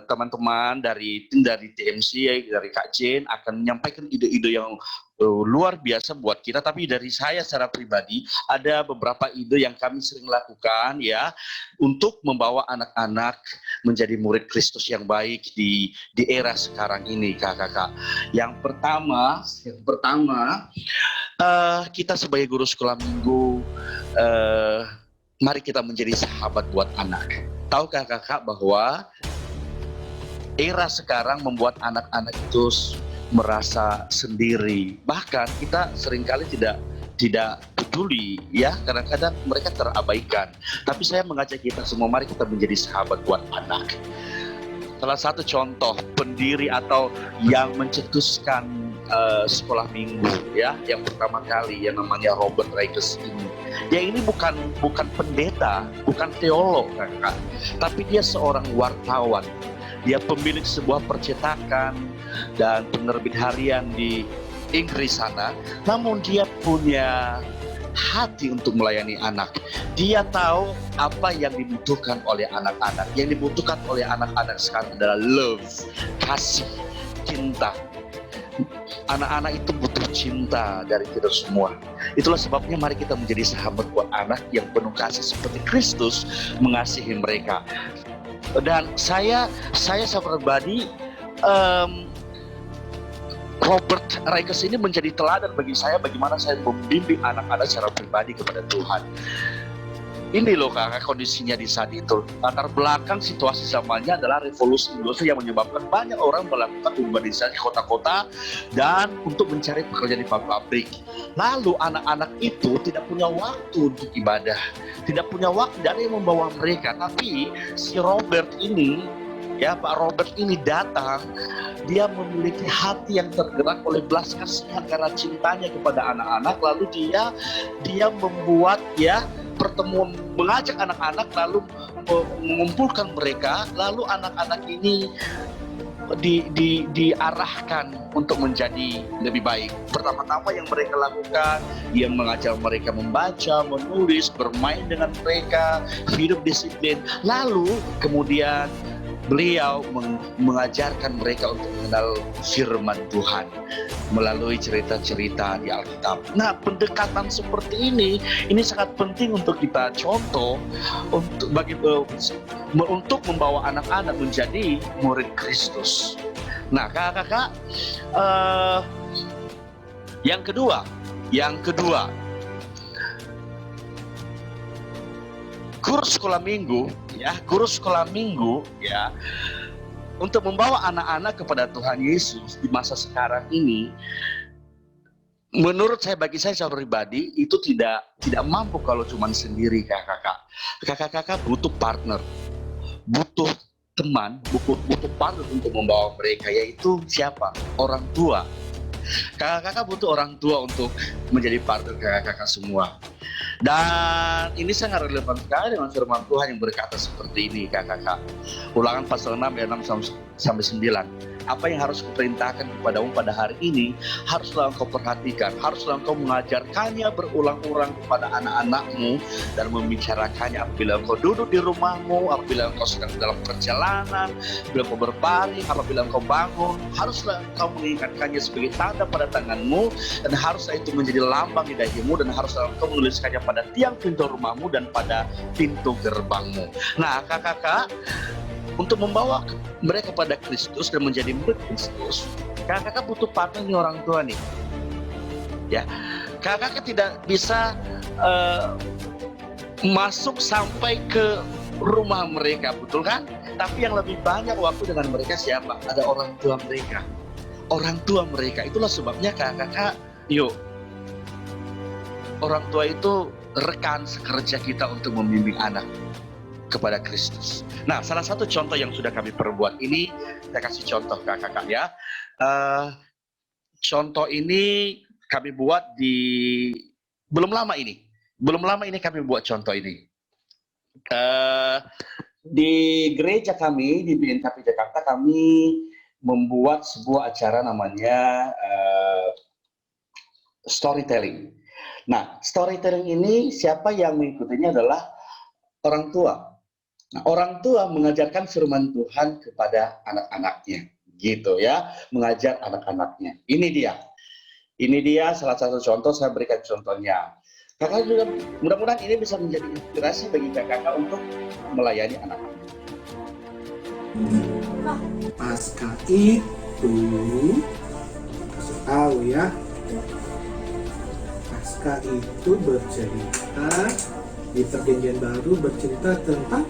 teman-teman dari tim dari TMC, dari Kak Jen akan menyampaikan ide-ide yang luar biasa buat kita. Tapi dari saya secara pribadi ada beberapa ide yang kami sering lakukan ya, untuk membawa anak-anak menjadi murid Kristus yang baik di era sekarang ini kakak-kakak. Yang pertama kita sebagai guru sekolah minggu, mari kita menjadi sahabat buat anak. Tahukah kakak bahwa era sekarang membuat anak-anak itu merasa sendiri. Bahkan kita seringkali tidak peduli ya, kadang-kadang mereka terabaikan. Tapi saya mengajak kita semua, mari kita menjadi sahabat buat anak. Salah satu contoh pendiri atau yang mencetuskan sekolah minggu ya, yang pertama kali yang namanya Robert Rakes ini. Dia ini bukan pendeta, bukan teolog kakak, tapi dia seorang wartawan. Dia pemilik sebuah percetakan dan penerbit harian di Inggris sana. Namun dia punya hati untuk melayani anak. Dia tahu apa yang dibutuhkan oleh anak-anak. Yang dibutuhkan oleh anak-anak sekarang adalah love, kasih, cinta. Anak-anak itu butuh cinta dari kita semua. Itulah sebabnya mari kita menjadi sahabat buat anak yang penuh kasih seperti Kristus mengasihi mereka. Dan saya pribadi, Robert Rakes ini menjadi teladan bagi saya bagaimana saya membimbing anak-anak secara pribadi kepada Tuhan. Ini loh kakak kondisinya di saat itu. Latar belakang situasi zamannya adalah revolusi industri yang menyebabkan banyak orang melakukan urbanisasi kota-kota dan untuk mencari pekerjaan di pabrik. Lalu anak-anak itu tidak punya waktu untuk ibadah, tidak punya waktu, dan yang membawa mereka. Tapi si Robert ini, ya Pak Robert ini datang, dia memiliki hati yang tergerak oleh belas kasihan karena cintanya kepada anak-anak. Lalu dia membuat ya pertemuan, mengajak anak-anak lalu mengumpulkan mereka, lalu anak-anak ini diarahkan untuk menjadi lebih baik. Pertama-tama yang mereka lakukan, dia mengajar mereka membaca, menulis, bermain dengan mereka, hidup disiplin. Lalu kemudian beliau mengajarkan mereka untuk mengenal firman Tuhan melalui cerita-cerita di Alkitab. Nah, pendekatan seperti ini sangat penting untuk kita contoh untuk membawa anak-anak menjadi murid Kristus. Nah, kakak-kakak, yang kedua, guru sekolah minggu ya, untuk membawa anak-anak kepada Tuhan Yesus di masa sekarang ini, menurut saya, bagi saya secara pribadi itu tidak mampu kalau cuma sendiri kakak-kakak. Kakak-kakak butuh partner, butuh teman, butuh partner untuk membawa mereka, yaitu siapa? Orang tua. Kakak-kakak butuh orang tua untuk menjadi partner kakak-kakak semua. Dan ini sangat relevan sekali dengan firman Tuhan yang berkata seperti ini kakak-kakak. Ulangan pasal 6 ayat 6 sampai 9. Apa yang harus kuperintahkan kepadamu pada hari ini, haruslah engkau perhatikan, haruslah engkau mengajarkannya berulang-ulang kepada anak-anakmu dan membicarakannya apabila engkau duduk di rumahmu, apabila engkau sedang dalam perjalanan, apabila engkau berbaring, apabila engkau bangun. Haruslah engkau mengingatkannya sebagai tanda pada tanganmu, dan haruslah itu menjadi lambang di dahimu, dan haruslah engkau menuliskannya pada tiang pintu rumahmu dan pada pintu gerbangmu. Nah kakak-kakak, untuk membawa mereka pada Kristus dan menjadi murid Kristus, kakak-kakak butuh partner nih, orang tua nih. Ya, kakak-kakak tidak bisa masuk sampai ke rumah mereka, betul kan? Tapi yang lebih banyak waktu dengan mereka siapa? Ada orang tua mereka. Orang tua mereka, itulah sebabnya kakak-kakak, yuk, orang tua itu rekan sekerja kita untuk membimbing anak kepada Kristus. Nah, salah satu contoh yang sudah kami perbuat ini, saya kasih contoh kakak-kakak ya. Contoh ini kami buat belum lama ini kami buat contoh ini. Di gereja kami di BNKP Jakarta, kami membuat sebuah acara namanya storytelling. Nah, storytelling ini siapa yang mengikutinya adalah orang tua. Nah, orang tua mengajarkan firman Tuhan kepada anak-anaknya, gitu ya, mengajar anak-anaknya. Ini dia salah satu contoh, saya berikan contohnya. Kakak juga, mudah-mudahan ini bisa menjadi inspirasi bagi kakak untuk melayani anak-anak. Pasca itu, kasih tahu ya, Pasca itu bercerita di Perjanjian Baru, bercerita tentang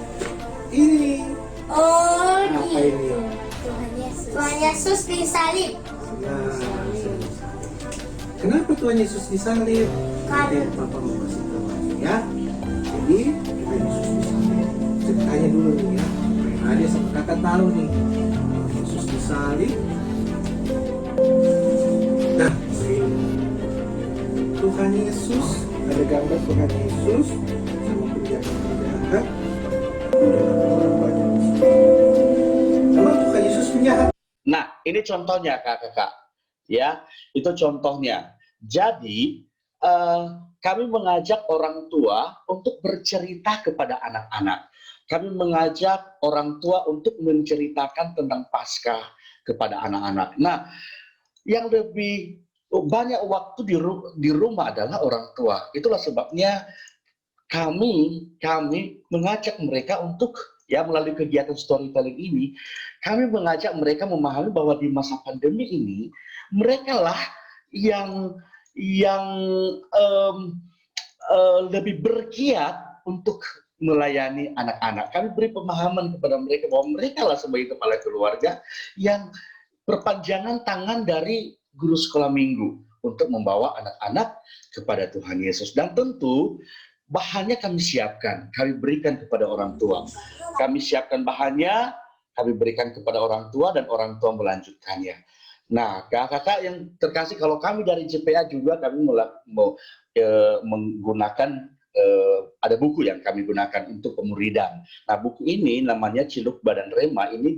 ini. Oh, apa gitu. ini? Tuhan Yesus disalib. Nah, kenapa Tuhan Yesus disalib? Nanti Karena Papa mau kasih tahu aja ya. Jadi Tuhan Yesus disalib. Ceritanya dulu nih ya. Ada sama kakak tahu nih. Tuhan Yesus disalib. Tuhan Yesus, ada gambar Tuhan Yesus sama penjahat-penjahat. Dalam orang banyak di sini. Sama Tuhan Yesus penjahat. Nah, ini contohnya kakak-kakak. Ya, itu contohnya. Jadi, kami mengajak orang tua untuk bercerita kepada anak-anak. Kami mengajak orang tua untuk menceritakan tentang Paskah kepada anak-anak. Nah, yang lebih banyak waktu di rumah adalah orang tua. Itulah sebabnya kami mengajak mereka untuk melalui kegiatan storytelling ini, kami mengajak mereka memahami bahwa di masa pandemi ini mereka lah yang lebih bergiat untuk melayani anak-anak. Kami beri pemahaman kepada mereka bahwa mereka lah sebagai kepala keluarga yang perpanjangan tangan dari guru sekolah minggu untuk membawa anak-anak kepada Tuhan Yesus. Dan tentu bahannya kami siapkan, kami berikan kepada orang tua. Kami siapkan bahannya, kami berikan kepada orang tua dan orang tua melanjutkannya. Nah, kakak-kakak yang terkasih, kalau kami dari JPA juga kami menggunakan ada buku yang kami gunakan untuk pemuridan. Nah, buku ini namanya Cilukba dan Rema. Ini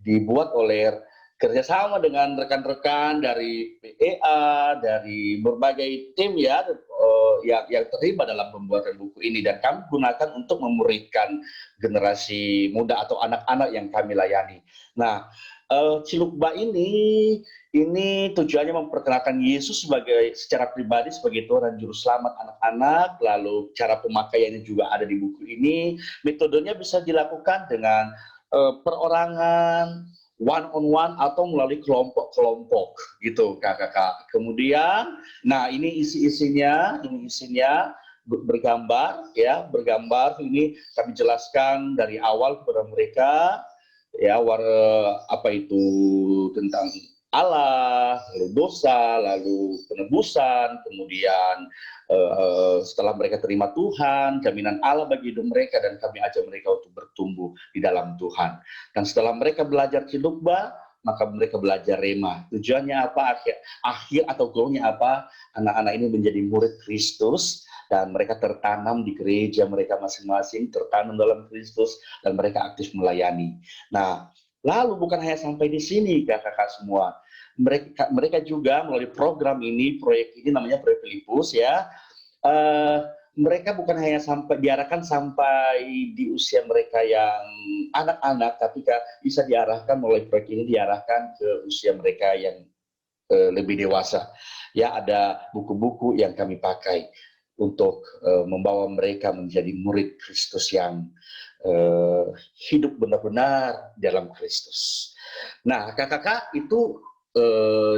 dibuat oleh kerjasama dengan rekan-rekan dari PEA, dari berbagai tim yang terlibat dalam pembuatan buku ini, dan kami gunakan untuk memuridkan generasi muda atau anak-anak yang kami layani. Nah, Cilukba ini tujuannya memperkenalkan Yesus secara pribadi sebagai Tuhan dan Juru Selamat anak-anak. Lalu cara pemakaiannya juga ada di buku ini. Metodenya bisa dilakukan dengan perorangan, one on one, atau melalui kelompok-kelompok gitu kakak-kakak. Kemudian, nah ini isinya bergambar ini kami jelaskan dari awal kepada mereka apa itu tentang Allah, lalu dosa, lalu penebusan, kemudian setelah mereka terima Tuhan, jaminan Allah bagi hidup mereka, dan kami ajak mereka untuk bertumbuh di dalam Tuhan. Dan setelah mereka belajar Cilukba, maka mereka belajar Rema. Tujuannya apa? Akhir atau goalnya apa? Anak-anak ini menjadi murid Kristus, dan mereka tertanam di gereja mereka masing-masing, tertanam dalam Kristus, dan mereka aktif melayani. Nah, lalu bukan hanya sampai di sini kakak-kakak semua. Mereka juga melalui proyek ini namanya Proyek Filipus ya. Mereka bukan hanya diarahkan sampai di usia mereka yang anak-anak, tapi bisa diarahkan melalui proyek ini diarahkan ke usia mereka yang lebih dewasa. Ya, ada buku-buku yang kami pakai untuk membawa mereka menjadi murid Kristus yang hidup benar-benar dalam Kristus. Nah, kakak-kakak itu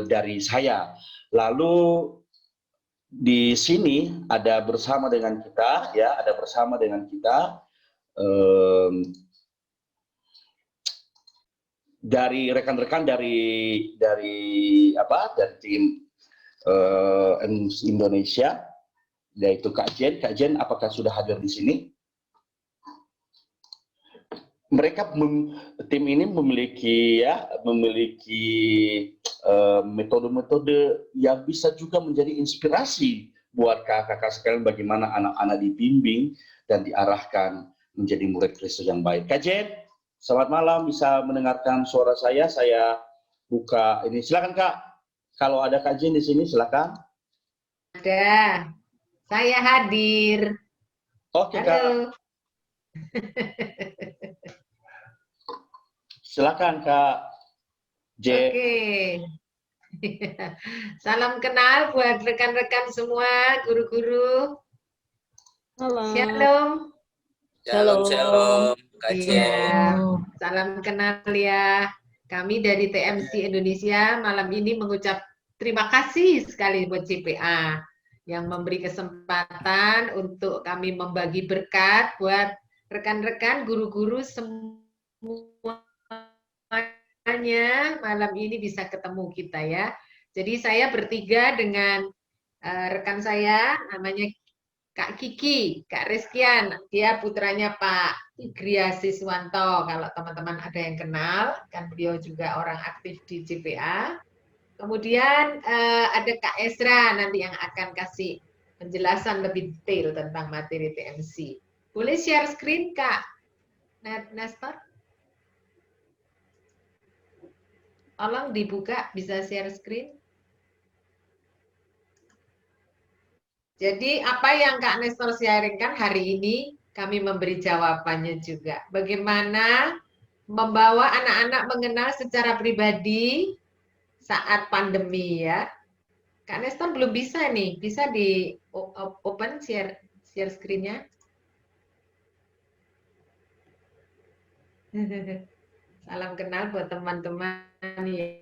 dari saya. Lalu di sini ada bersama dengan kita dari rekan-rekan dari tim Indonesia, yaitu Kak Jen. Kak Jen, apakah sudah hadir di sini? Tim ini memiliki metode-metode yang bisa juga menjadi inspirasi buat kakak-kakak sekalian bagaimana anak-anak dibimbing dan diarahkan menjadi murid Kristus yang baik. Kak Jen, selamat malam, bisa mendengarkan suara saya? Saya buka ini. Silakan Kak. Kalau ada Kak Jen di sini, silakan. Ada. Saya hadir. Oke, halo. Kak. Silakan Kak J. Oke. Salam kenal buat rekan-rekan semua, guru-guru. Shalom. Shalom, Kak J. Ya, salam kenal ya. Kami dari TMC Indonesia malam ini mengucap terima kasih sekali buat JPA yang memberi kesempatan untuk kami membagi berkat buat rekan-rekan guru-guru semuanya malam ini bisa ketemu kita ya. Jadi saya bertiga dengan rekan saya namanya Kak Kiki, Kak Rizkian, dia putranya Pak Igria Siswanto. Kalau teman-teman ada yang kenal, kan beliau juga orang aktif di JPA. Kemudian ada Kak Ezra nanti yang akan kasih penjelasan lebih detail tentang materi TMC. Boleh share screen Kak Nestor? Tolong dibuka, bisa share screen. Jadi apa yang Kak Nestor sharingkan hari ini, kami memberi jawabannya juga. Bagaimana membawa anak-anak mengenal secara pribadi saat pandemi ya. Kak Nestor belum bisa nih, bisa di open share screen-nya. Salam kenal buat teman-teman ya.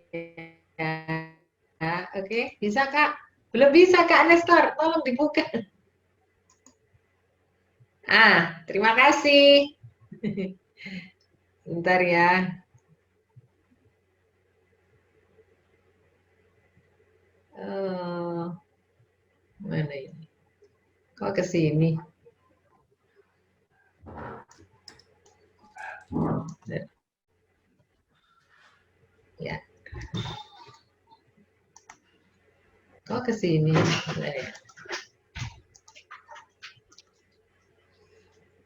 Oke, bisa Kak? Belum bisa Kak Nestor, tolong dibuka. Terima kasih. Bentar ya. Mana ini? Kok ke sini? Ya. Kok ke sini?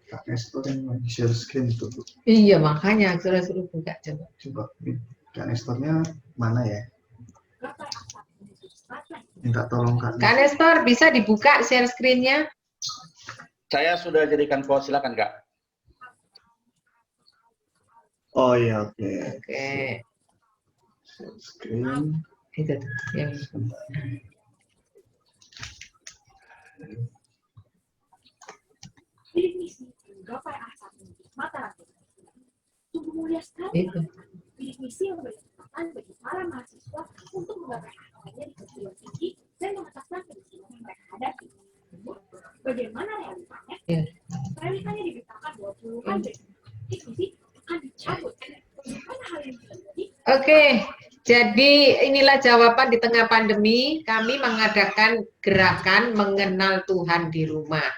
Kak Nestor yang lagi share screen itu. Iya, makanya suruh buka coba. Coba Kak Nestornya mana ya? Minta tolong Kak Nestor bisa dibuka share screen-nya? Saya sudah jadikan host, silakan Kak. Oh iya, oke. Oke. Screen. Itu tuh yang itu. Bidik misi yang memberi kesempatan bagi para mahasiswa untuk menggapai hafalannya di perguruan tinggi dan mengataskan kemiskinan yang mereka hadapi. Bagaimana realitanya? Realitanya diberitakan bahwa puluhan bidik misi akan dicabut. Bagaimana hal yang terjadi? Oke, jadi inilah jawaban di tengah pandemi. Kami mengadakan gerakan mengenal Tuhan di rumah.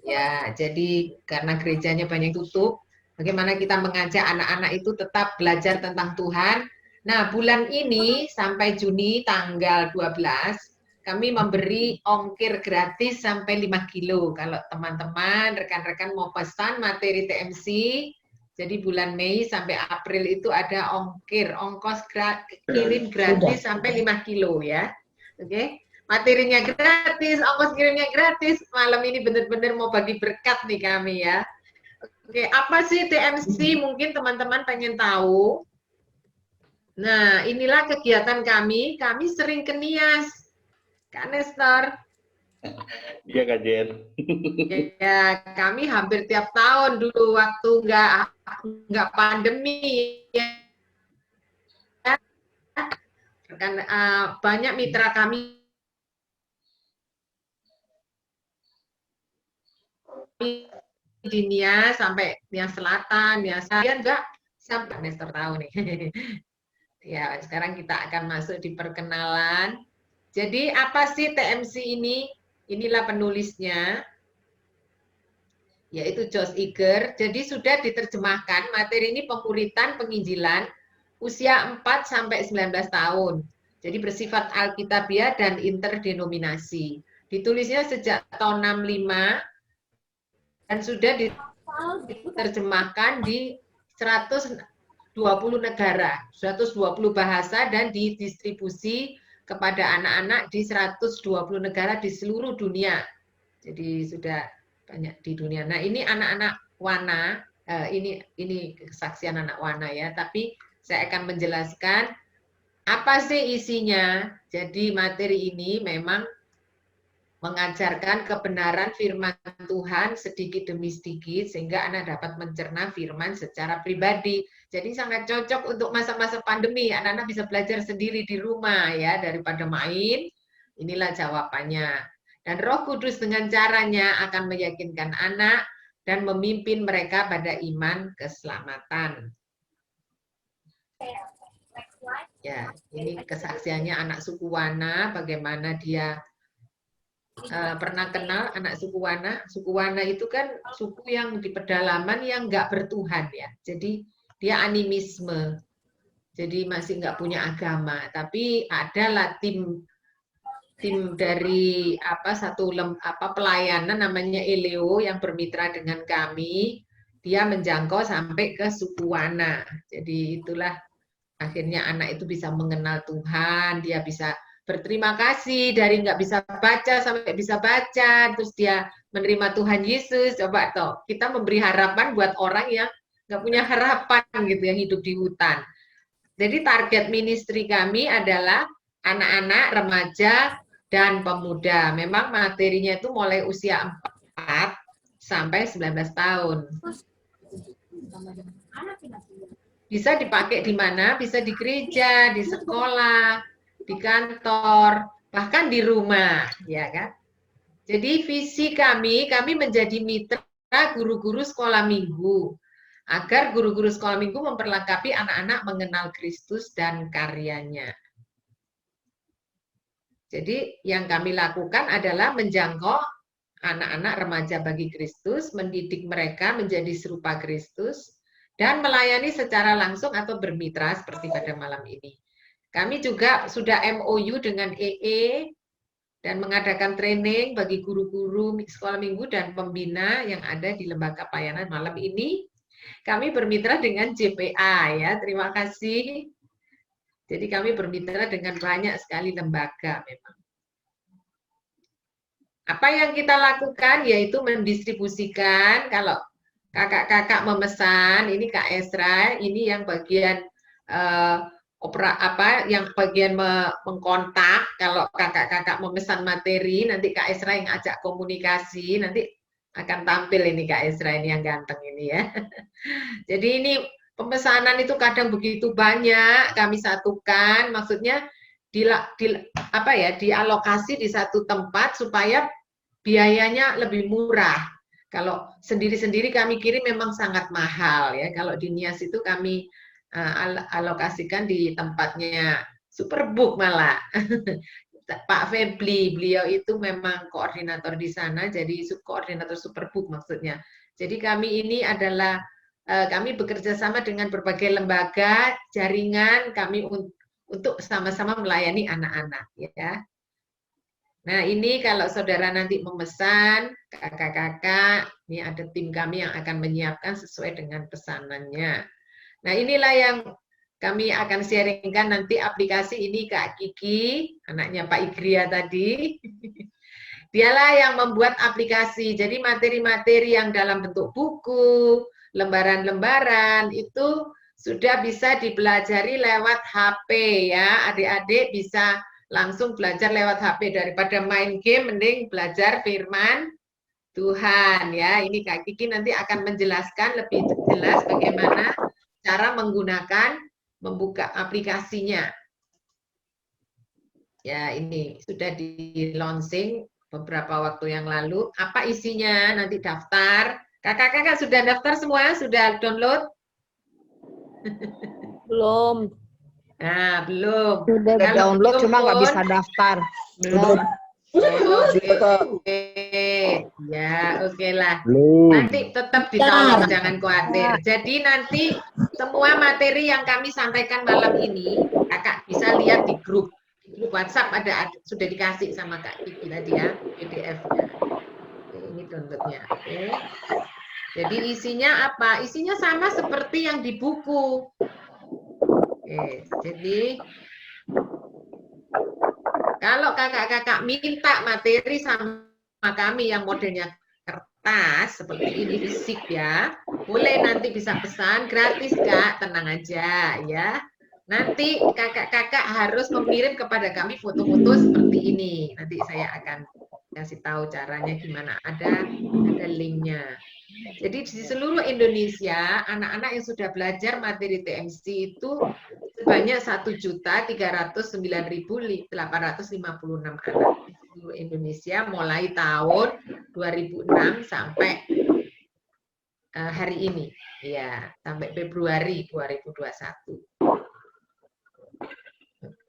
Ya, jadi karena gerejanya banyak tutup, bagaimana kita mengajak anak-anak itu tetap belajar tentang Tuhan. Nah, bulan ini sampai Juni tanggal 12, kami memberi ongkir gratis sampai 5 kilo. Kalau teman-teman, rekan-rekan mau pesan materi TMC, jadi bulan Mei sampai April itu ada ongkos kirim gratis sampai 5 kilo ya. Oke. Materinya gratis, ongkos kirimnya gratis. Malam ini benar-benar mau bagi berkat nih kami ya. Oke, apa sih TMC? Mungkin teman-teman pengen tahu. Nah, inilah kegiatan kami. Kami sering ke Nias. Kak Nestor. Iya Kak Jen. Ya, kami hampir tiap tahun dulu waktu nggak pandemi. Ya. Kan banyak mitra kami di Nias sampai Nias Selatan, Nias Selatan enggak sampai Nestor tahu nih. Ya, sekarang kita akan masuk di perkenalan. Jadi apa sih TMC ini? Inilah penulisnya, yaitu Josh Iger. Jadi sudah diterjemahkan materi ini pemuritan penginjilan usia 4 sampai 19 tahun. Jadi bersifat alkitabiah dan interdenominasi. Ditulisnya sejak tahun 65 dan sudah diterjemahkan di 120 negara, 120 bahasa dan didistribusi kepada anak-anak di 120 negara di seluruh dunia. Jadi sudah banyak di dunia. Nah, ini anak-anak Wana, ini kesaksian anak Wana ya, tapi saya akan menjelaskan apa sih isinya. Jadi materi ini memang mengajarkan kebenaran firman Tuhan sedikit demi sedikit sehingga anak dapat mencerna firman secara pribadi. Jadi sangat cocok untuk masa-masa pandemi. Anak-anak bisa belajar sendiri di rumah ya daripada main. Inilah jawabannya. Dan Roh Kudus dengan caranya akan meyakinkan anak dan memimpin mereka pada iman keselamatan. Ya, ini kesaksiannya anak suku Wana, bagaimana dia pernah kenal anak suku Wana. Suku Wana itu kan suku yang di pedalaman yang nggak bertuhan ya. Jadi dia animisme. Jadi masih nggak punya agama, tapi adalah tim dari pelayanan namanya Eleo yang bermitra dengan kami. Dia menjangkau sampai ke suku Wana. Jadi itulah akhirnya anak itu bisa mengenal Tuhan, dia bisa berterima kasih dari nggak bisa baca sampai bisa baca, terus dia menerima Tuhan Yesus. Coba toh, kita memberi harapan buat orang yang nggak punya harapan gitu, yang hidup di hutan. Jadi target ministry kami adalah anak-anak, remaja, dan pemuda. Memang materinya itu mulai usia 4 sampai 19 tahun. Bisa dipakai di mana? Bisa di gereja, di sekolah, di kantor, bahkan di rumah, ya kan? Jadi visi kami menjadi mitra guru-guru sekolah minggu, agar guru-guru sekolah minggu memperlengkapi anak-anak mengenal Kristus dan karyanya. Jadi yang kami lakukan adalah menjangkau anak-anak remaja bagi Kristus, mendidik mereka menjadi serupa Kristus, dan melayani secara langsung atau bermitra seperti pada malam ini. Kami juga sudah MOU dengan EE dan mengadakan training bagi guru-guru sekolah minggu dan pembina yang ada di lembaga pelayanan malam ini. Kami bermitra dengan JPA ya, terima kasih. Jadi kami bermitra dengan banyak sekali lembaga memang. Apa yang kita lakukan yaitu mendistribusikan, kalau kakak-kakak memesan, ini Kak Esra, ini yang bagian yang bagian mengkontak. Kalau kakak-kakak memesan materi, nanti Kak Esra yang ajak komunikasi, nanti akan tampil ini Kak Esra ini yang ganteng ini ya. Jadi ini pemesanan itu kadang begitu banyak, kami satukan, maksudnya dialokasi di satu tempat supaya biayanya lebih murah. Kalau sendiri-sendiri kami kirim memang sangat mahal ya. Kalau di Nias itu kami alokasikan di tempatnya Superbook malah. Pak Febli, beliau itu memang koordinator di sana, jadi koordinator Superbook maksudnya. Jadi kami ini adalah kami bekerja sama dengan berbagai lembaga, jaringan kami untuk sama-sama melayani anak-anak ya. Nah ini kalau saudara nanti memesan, kakak-kakak, ini ada tim kami yang akan menyiapkan sesuai dengan pesanannya. Nah inilah yang kami akan sharingkan nanti aplikasi ini Kak Kiki, anaknya Pak Igria tadi. Dialah yang membuat aplikasi, jadi materi-materi yang dalam bentuk buku, lembaran-lembaran itu sudah bisa dipelajari lewat HP ya, adik-adik bisa langsung belajar lewat HP, daripada main game mending belajar firman Tuhan ya. Ini Kak Kiki nanti akan menjelaskan lebih jelas bagaimana cara membuka aplikasinya. Ya ini sudah di launching beberapa waktu yang lalu. Apa isinya? Nanti daftar. Kakak-kakak sudah daftar semua? Sudah download? Belum. Nah, belum. Sudah download cuma nggak bisa daftar. Belum. Oke. Ya, oke lah. Nanti tetap ditolong, jangan khawatir. Jadi nanti semua materi yang kami sampaikan malam ini, kakak bisa lihat di grup WhatsApp ada sudah dikasih sama Kak Kiki tadi ya, PDF-nya. Ini downloadnya. Oke. Jadi isinya apa? Isinya sama seperti yang di buku. Oke, jadi kalau kakak-kakak minta materi sama kami yang modelnya kertas seperti ini fisik ya, boleh nanti bisa pesan gratis Kak, tenang aja ya. Nanti kakak-kakak harus mengirim kepada kami foto-foto seperti ini. Nanti saya akan kasih tahu caranya gimana. Ada linknya. Jadi di seluruh Indonesia anak-anak yang sudah belajar materi TMC itu sebanyak 1.309.856 anak di seluruh Indonesia mulai tahun 2006 sampai hari ini ya, sampai Februari 2021.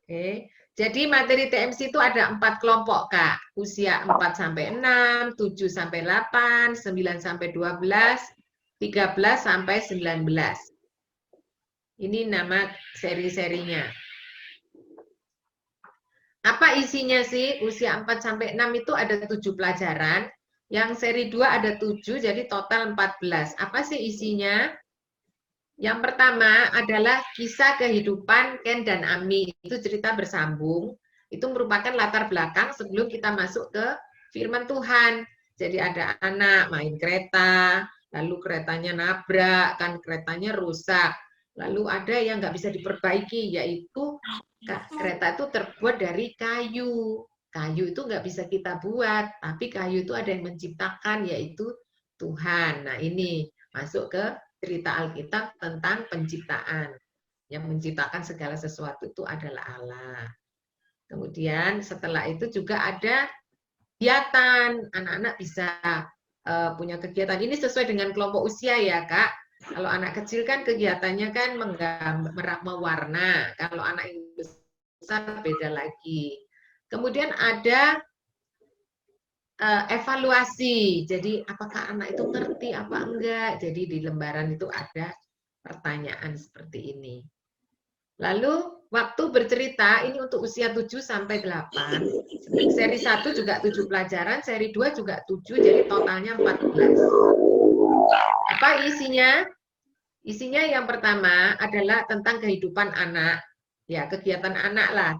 Oke. Jadi materi TMC itu ada 4 kelompok Kak, usia 4 sampai 6, 7 sampai 8, 9 sampai 12, 13 sampai 19. Ini nama seri-serinya. Apa isinya sih? Usia 4 sampai 6 itu ada 7 pelajaran. Yang seri 2 ada 7, jadi total 14. Apa sih isinya? Yang pertama adalah kisah kehidupan Ken dan Ami. Itu cerita bersambung. Itu merupakan latar belakang sebelum kita masuk ke firman Tuhan. Jadi ada anak main kereta, lalu keretanya nabrak, kan keretanya rusak. Lalu ada yang nggak bisa diperbaiki, yaitu kereta itu terbuat dari kayu. Kayu itu nggak bisa kita buat, tapi kayu itu ada yang menciptakan, yaitu Tuhan. Nah ini masuk ke cerita Alkitab tentang penciptaan. Yang menciptakan segala sesuatu itu adalah Allah. Kemudian setelah itu juga ada kegiatan. Anak-anak bisa punya kegiatan. Ini sesuai dengan kelompok usia ya, Kak. Kalau anak kecil kan kegiatannya kan mewarna. Kalau anak yang besar beda lagi. Kemudian ada evaluasi. Jadi apakah anak itu ngerti apa enggak? Jadi di lembaran itu ada pertanyaan seperti ini. Lalu waktu bercerita ini untuk usia 7 sampai 8. Seri 1 juga 7 pelajaran, seri 2 juga 7, jadi totalnya 14. Apa isinya? Isinya yang pertama adalah tentang kehidupan anak. Ya, kegiatan anak lah.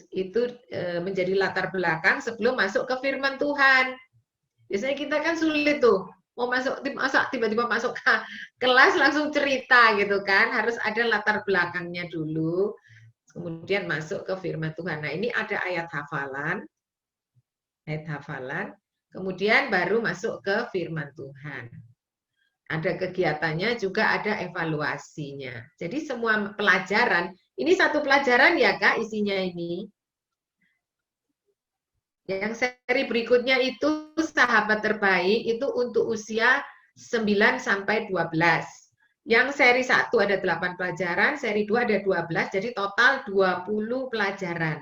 Itu menjadi latar belakang sebelum masuk ke firman Tuhan. Biasanya kita kan sulit tuh, mau masuk tiba-tiba masuk ke kelas langsung cerita gitu kan, harus ada latar belakangnya dulu, kemudian masuk ke firman Tuhan. Nah ini ada ayat hafalan, kemudian baru masuk ke firman Tuhan. Ada kegiatannya, juga ada evaluasinya. Jadi semua pelajaran, ini satu pelajaran ya Kak isinya ini. Yang seri berikutnya itu sahabat terbaik, itu untuk usia 9 sampai 12. Yang seri 1 ada 8 pelajaran, seri 2 ada 12, jadi total 20 pelajaran.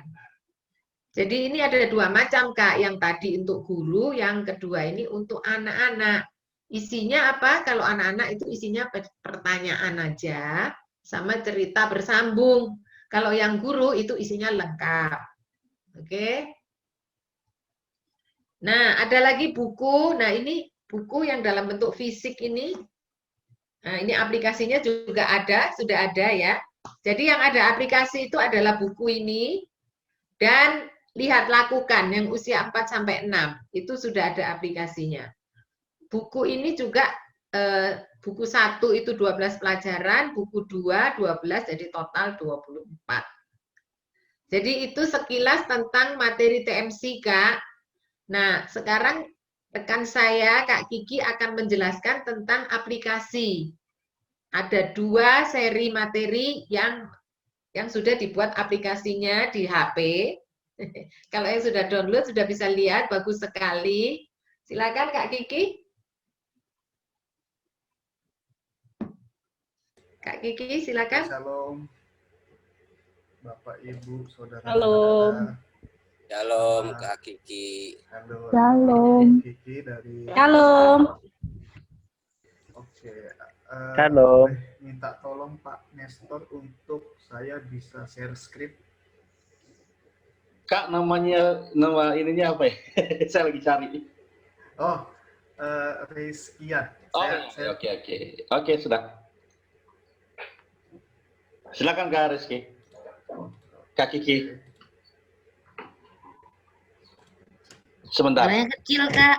Jadi ini ada 2 macam Kak, yang tadi untuk guru, yang kedua ini untuk anak-anak. Isinya apa? Kalau anak-anak itu isinya pertanyaan aja, sama cerita bersambung. Kalau yang guru itu isinya lengkap. Oke? Nah, ada lagi buku. Nah, ini buku yang dalam bentuk fisik ini. Nah, ini aplikasinya juga ada, sudah ada ya. Jadi yang ada aplikasi itu adalah buku ini dan lihat lakukan yang usia 4 sampai 6. Itu sudah ada aplikasinya. Buku ini juga buku 1 itu 12 pelajaran, buku 2 12, jadi total 24. Jadi itu sekilas tentang materi TMC, Kak. Nah, sekarang rekan saya, Kak Kiki, akan menjelaskan tentang aplikasi. Ada 2 seri materi yang sudah dibuat aplikasinya di HP. Kalau yang sudah download, sudah bisa lihat, bagus sekali. Silakan Kak Kiki. Kak Kiki, silakan. Shalom, Bapak, Ibu, Saudara. Shalom. Shalom Kak Kiki. Halo. Shalom. Kiki dari. Shalom. Oke. Shalom. Minta tolong Pak Nestor untuk saya bisa share script. Kak, nama ininya apa ya? Saya lagi cari. Oh, Rizkian. Oh, oke, sudah. Silakan Kak Rizky. Kak Kiki. Sebentar. Yang kecil, Kak.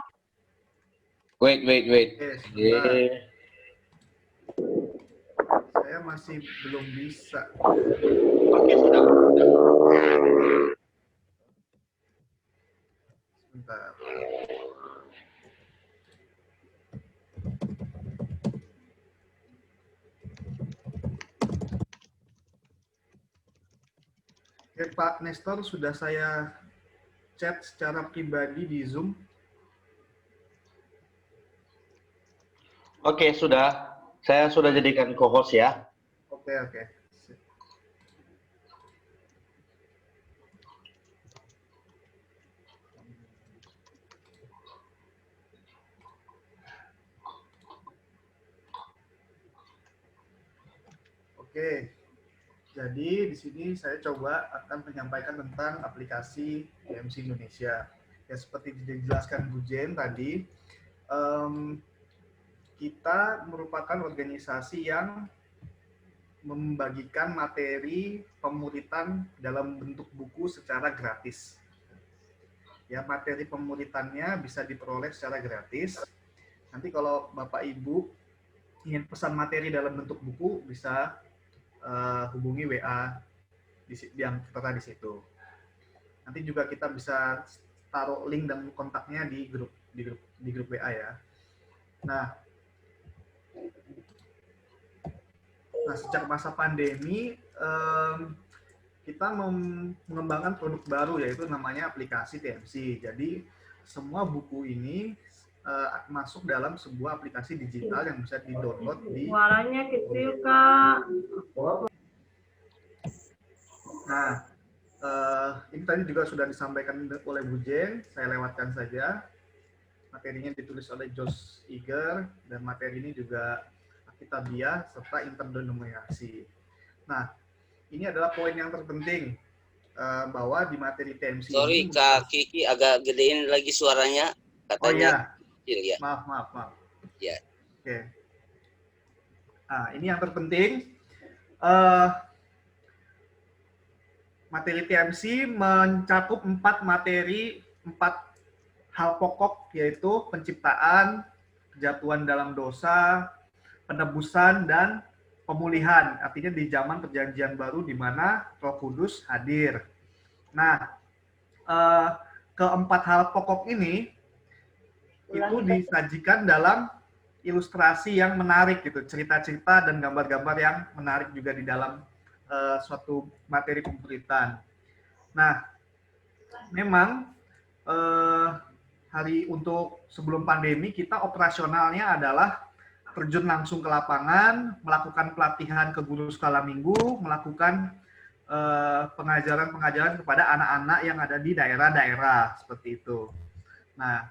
Wait. Oke, saya masih belum bisa. Oke, sudah. Sebentar. Oke, Pak Nestor, sudah saya chat secara pribadi di Zoom. Oke, sudah. Saya sudah jadikan co-host ya. Oke. Oke, jadi di sini saya coba akan menyampaikan tentang aplikasi TMC Indonesia. Ya seperti dijelaskan Bu Jen tadi, kita merupakan organisasi yang membagikan materi pemuritan dalam bentuk buku secara gratis. Ya, materi pemuritannya bisa diperoleh secara gratis. Nanti kalau Bapak Ibu ingin pesan materi dalam bentuk buku, bisa hubungi WA yang tertera di situ. Nanti juga kita bisa taruh link dan kontaknya di grup WA ya. Nah, sejak masa pandemi kita mengembangkan produk baru, yaitu namanya aplikasi TMC. Jadi semua buku ini masuk dalam sebuah aplikasi digital yang bisa di-download di. Suaranya kecil, Kak. Nah, ini tadi juga sudah disampaikan oleh Bu Jen, saya lewatkan saja. Materinya ditulis oleh Josh Iger, dan materi ini juga Alkitabiah serta interdenominasi. Nah, ini adalah poin yang terpenting, bahwa di materi TMC Sorry, ini... Kak Kiki agak gedein lagi suaranya. Katanya. Oh iya. Ya. Maaf. Ya. Oke. Nah, ini yang terpenting. Materi TMC mencakup 4 hal pokok, yaitu penciptaan, kejatuhan dalam dosa, penebusan, dan pemulihan. Artinya di zaman perjanjian baru di mana Roh Kudus hadir. Nah, keempat hal pokok ini itu disajikan dalam ilustrasi yang menarik gitu, cerita-cerita dan gambar-gambar yang menarik juga di dalam suatu materi pemberitaan. Nah, memang hari untuk sebelum pandemi kita operasionalnya adalah terjun langsung ke lapangan, melakukan pelatihan ke guru skala minggu, melakukan pengajaran-pengajaran kepada anak-anak yang ada di daerah-daerah seperti itu. Nah,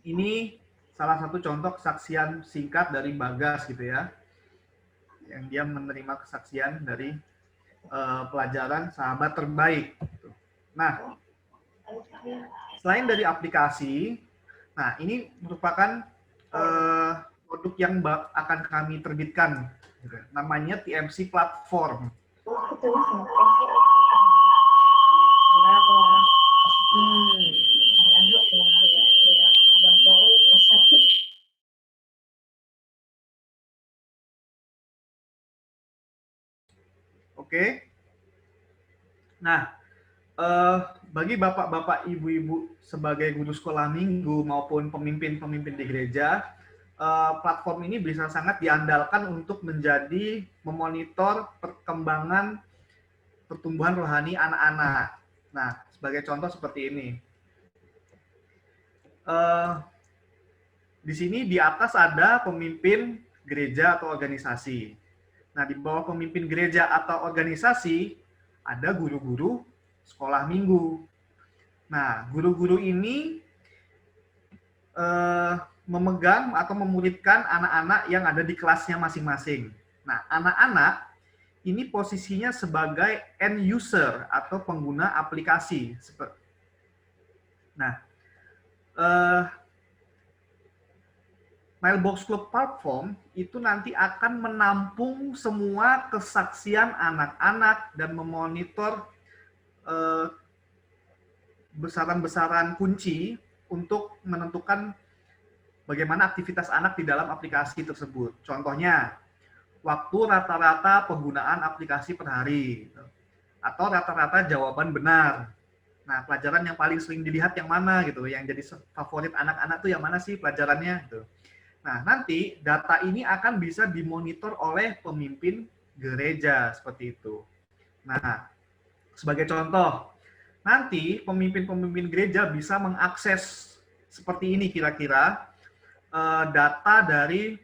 ini salah satu contoh kesaksian singkat dari Bagas gitu ya, yang dia menerima kesaksian dari pelajaran sahabat terbaik. Nah, selain dari aplikasi, nah ini merupakan produk yang akan kami terbitkan, gitu. Namanya TMC Platform. Oke. Nah, bagi bapak-bapak, ibu-ibu sebagai guru sekolah minggu maupun pemimpin-pemimpin di gereja, platform ini bisa sangat diandalkan untuk memonitor perkembangan pertumbuhan rohani anak-anak. Nah, sebagai contoh seperti ini. Di sini di atas ada pemimpin gereja atau organisasi. Nah, di bawah pemimpin gereja atau organisasi ada guru-guru sekolah minggu. Nah, guru-guru ini memegang atau memuridkan anak-anak yang ada di kelasnya masing-masing. Nah, anak-anak ini posisinya sebagai end user atau pengguna aplikasi. Nah, Mailbox Club Platform itu nanti akan menampung semua kesaksian anak-anak dan memonitor besaran-besaran kunci untuk menentukan bagaimana aktivitas anak di dalam aplikasi tersebut. Contohnya, waktu rata-rata penggunaan aplikasi per hari, atau rata-rata jawaban benar. Nah, pelajaran yang paling sering dilihat yang mana gitu, yang jadi favorit anak-anak tuh yang mana sih pelajarannya gitu. Nah, nanti data ini akan bisa dimonitor oleh pemimpin gereja seperti itu. Nah, sebagai contoh, nanti pemimpin-pemimpin gereja bisa mengakses seperti ini kira-kira data dari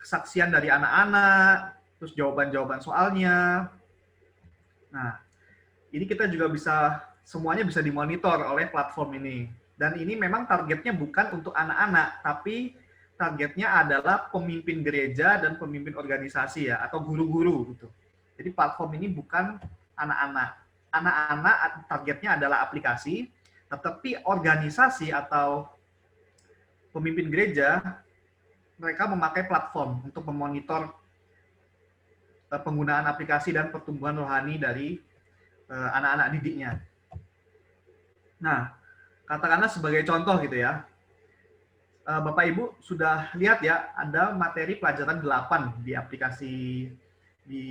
kesaksian dari anak-anak, terus jawaban-jawaban soalnya. Nah, ini kita juga semuanya bisa dimonitor oleh platform ini. Dan ini memang targetnya bukan untuk anak-anak, tapi targetnya adalah pemimpin gereja dan pemimpin organisasi ya, atau guru-guru gitu. Jadi platform ini bukan anak-anak. Anak-anak targetnya adalah aplikasi, tetapi organisasi atau pemimpin gereja mereka memakai platform untuk memonitor penggunaan aplikasi dan pertumbuhan rohani dari anak-anak didiknya. Nah, katakanlah sebagai contoh gitu ya, Bapak Ibu sudah lihat ya, ada materi pelajaran 8 di aplikasi, di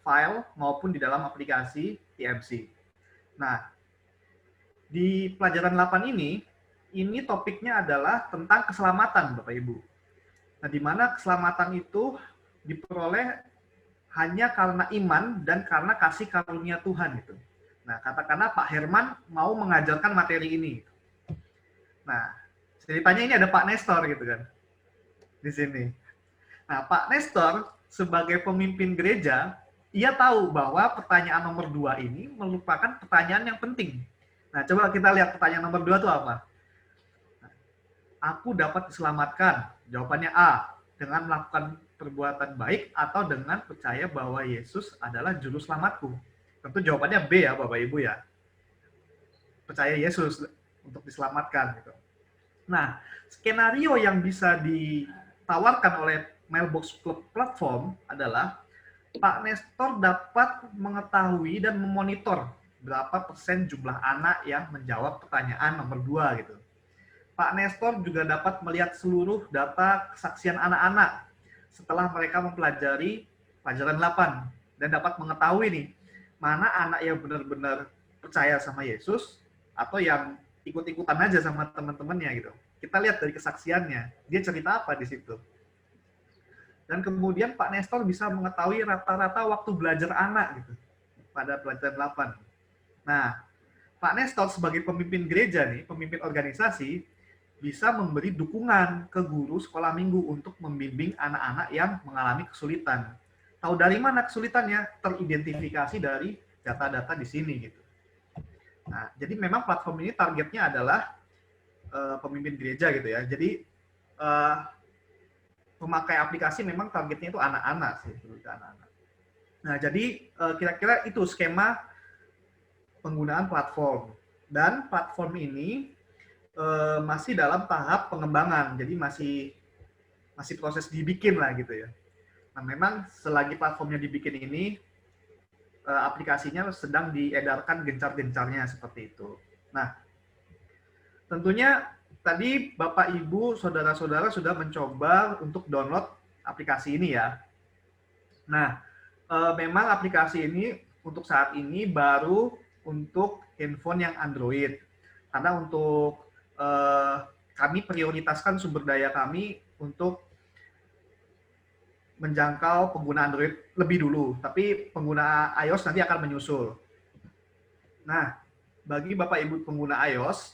file maupun di dalam aplikasi TMC. Nah, di pelajaran 8 ini topiknya adalah tentang keselamatan Bapak Ibu. Nah, di mana keselamatan itu diperoleh hanya karena iman dan karena kasih karunia Tuhan gitu. Nah, katakanlah Pak Herman mau mengajarkan materi ini. Nah, ceritanya ini ada Pak Nestor gitu kan di sini. Nah, Pak Nestor sebagai pemimpin gereja, ia tahu bahwa pertanyaan nomor 2 ini merupakan pertanyaan yang penting. Nah, coba kita lihat pertanyaan nomor 2 itu apa? Aku dapat diselamatkan. Jawabannya A, dengan melakukan perbuatan baik atau dengan percaya bahwa Yesus adalah juru selamatku. Tentu jawabannya B ya Bapak Ibu ya. Percaya Yesus untuk diselamatkan gitu. Nah, skenario yang bisa ditawarkan oleh Mailbox Club platform adalah Pak Nestor dapat mengetahui dan memonitor berapa persen jumlah anak yang menjawab pertanyaan nomor 2 gitu. Pak Nestor juga dapat melihat seluruh data kesaksian anak-anak setelah mereka mempelajari pelajaran 8 dan dapat mengetahui nih mana anak yang benar-benar percaya sama Yesus atau yang ikut-ikutan aja sama teman-temannya gitu. Kita lihat dari kesaksiannya, dia cerita apa di situ. Dan kemudian Pak Nestor bisa mengetahui rata-rata waktu belajar anak gitu pada pelajaran 8. Nah, Pak Nestor sebagai pemimpin gereja nih, pemimpin organisasi, bisa memberi dukungan ke guru sekolah minggu untuk membimbing anak-anak yang mengalami kesulitan. Tahu dari mana kesulitannya? Teridentifikasi dari data-data di sini gitu. Nah, jadi memang platform ini targetnya adalah pemimpin gereja gitu ya. Jadi pemakai aplikasi memang targetnya itu anak-anak sih, anak-anak. Nah, jadi kira-kira itu skema penggunaan platform. Dan platform ini masih dalam tahap pengembangan, jadi masih proses dibikin lah gitu ya. Nah, memang selagi platformnya dibikin ini, aplikasinya sedang diedarkan gencar-gencarnya seperti itu. Nah, tentunya tadi Bapak Ibu, saudara-saudara sudah mencoba untuk download aplikasi ini ya. Nah, memang aplikasi ini untuk saat ini baru untuk handphone yang Android. Karena untuk kami prioritaskan sumber daya kami untuk menjangkau pengguna Android lebih dulu, tapi pengguna iOS nanti akan menyusul. Nah, bagi Bapak Ibu pengguna iOS,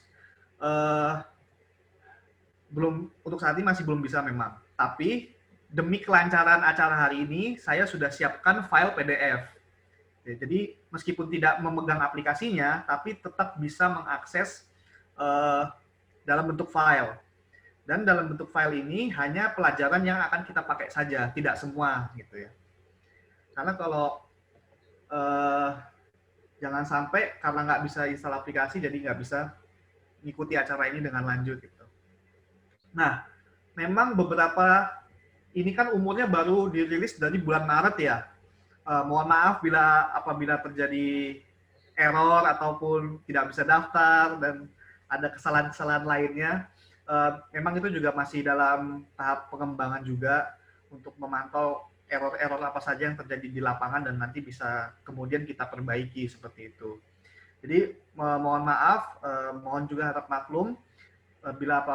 untuk saat ini masih belum bisa memang. Tapi demi kelancaran acara hari ini, saya sudah siapkan file PDF. Jadi meskipun tidak memegang aplikasinya, tapi tetap bisa mengakses dalam bentuk file. Dan dalam bentuk file ini hanya pelajaran yang akan kita pakai saja, tidak semua gitu ya. Karena kalau jangan sampai karena nggak bisa install aplikasi, jadi nggak bisa mengikuti acara ini dengan lanjut gitu. Nah, memang beberapa ini kan umurnya baru dirilis dari bulan Maret ya. Mohon maaf apabila terjadi error ataupun tidak bisa daftar dan ada kesalahan-kesalahan lainnya. Memang itu juga masih dalam tahap pengembangan juga untuk memantau error-error apa saja yang terjadi di lapangan dan nanti bisa kemudian kita perbaiki seperti itu. Jadi mohon maaf, mohon juga harap maklum bila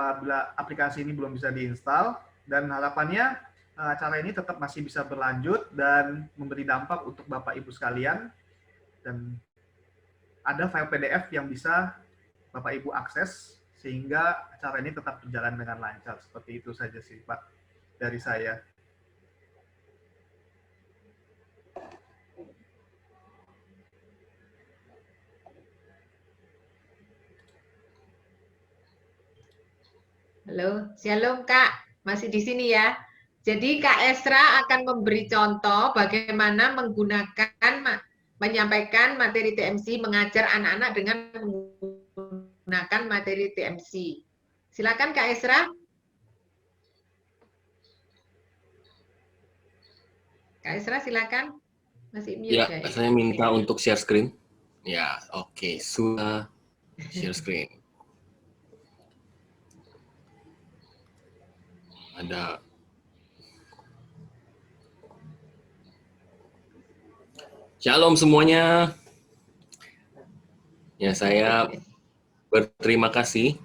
aplikasi ini belum bisa diinstal, dan harapannya acara ini tetap masih bisa berlanjut dan memberi dampak untuk Bapak Ibu sekalian, dan ada file PDF yang bisa Bapak Ibu akses sehingga acara ini tetap berjalan dengan lancar. Seperti itu saja sih Pak dari saya. Halo, shalom Kak. Masih di sini ya. Jadi Kak Esra akan memberi contoh bagaimana menyampaikan materi TMC, mengajar anak-anak dengan menggunakan materi TMC. Silakan Kak Esra. Kak Esra silakan. Masih mute Ya, ya. saya minta untuk share screen. Ya, oke, sudah share screen. Ada. Shalom semuanya. Ya, saya berterima kasih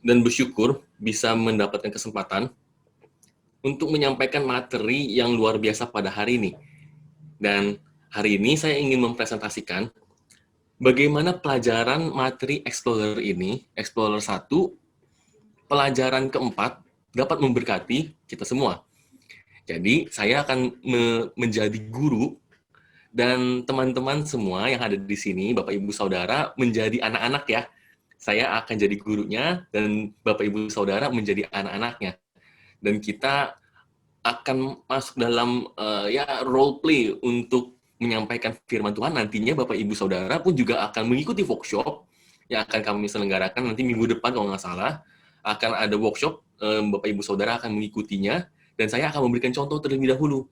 dan bersyukur bisa mendapatkan kesempatan untuk menyampaikan materi yang luar biasa pada hari ini. Dan hari ini saya ingin mempresentasikan bagaimana pelajaran materi Explorer ini, Explorer 1, pelajaran keempat, dapat memberkati kita semua. Jadi, saya akan menjadi guru dan teman-teman semua yang ada di sini, Bapak Ibu Saudara, menjadi anak-anak ya. Saya akan jadi gurunya dan Bapak Ibu Saudara menjadi anak-anaknya. Dan kita akan masuk dalam role play untuk menyampaikan firman Tuhan. Nantinya Bapak Ibu Saudara pun juga akan mengikuti workshop yang akan kami selenggarakan nanti minggu depan kalau nggak salah. Akan ada workshop, Bapak Ibu Saudara akan mengikutinya dan saya akan memberikan contoh terlebih dahulu.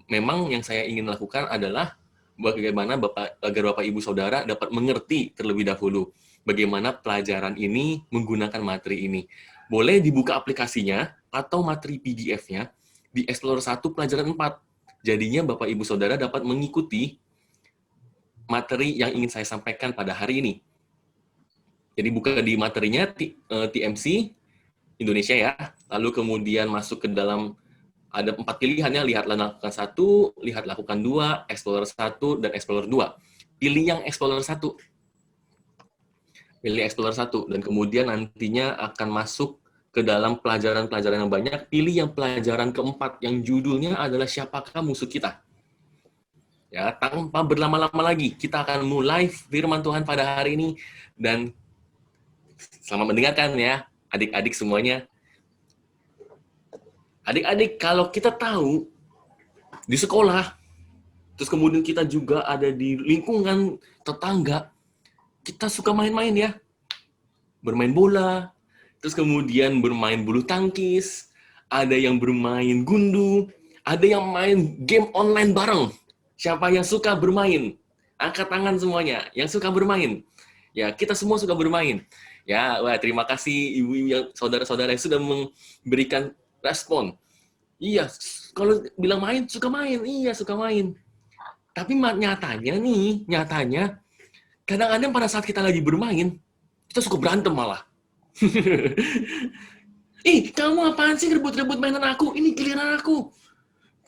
Memang yang saya ingin lakukan adalah bagaimana agar Bapak Ibu Saudara dapat mengerti terlebih dahulu bagaimana pelajaran ini menggunakan materi ini. Boleh dibuka aplikasinya atau materi PDF-nya di Explorer 1 pelajaran 4. Jadinya Bapak Ibu Saudara dapat mengikuti materi yang ingin saya sampaikan pada hari ini. Jadi buka di materinya TMC Indonesia ya, lalu kemudian masuk ke dalam ada 4 pilihannya, lihatlah lakukan 1, lihat lakukan 2, Explorer 1, dan Explorer 2. Pilih yang Explorer 1. Pilih Explorer 1, dan kemudian nantinya akan masuk ke dalam pelajaran-pelajaran yang banyak. Pilih yang pelajaran keempat, yang judulnya adalah Siapakah Musuh Kita? Ya, tanpa berlama-lama lagi, kita akan mulai firman Tuhan pada hari ini, dan selamat mendengarkan ya, adik-adik semuanya. Adik-adik, kalau kita tahu di sekolah, terus kemudian kita juga ada di lingkungan tetangga, kita suka main-main ya. Bermain bola, terus kemudian bermain bulu tangkis, ada yang bermain gundu, ada yang main game online bareng. Siapa yang suka bermain? Angkat tangan semuanya, yang suka bermain. Ya, kita semua suka bermain. Ya, wah, terima kasih ibu-ibu yang saudara-saudara yang sudah memberikan respon. Iya, kalau bilang main, suka main. Iya, suka main. Tapi nyatanya, kadang-kadang pada saat kita lagi bermain, kita suka berantem malah. Ih, kamu apaan sih rebut-rebut mainan aku? Ini giliran aku.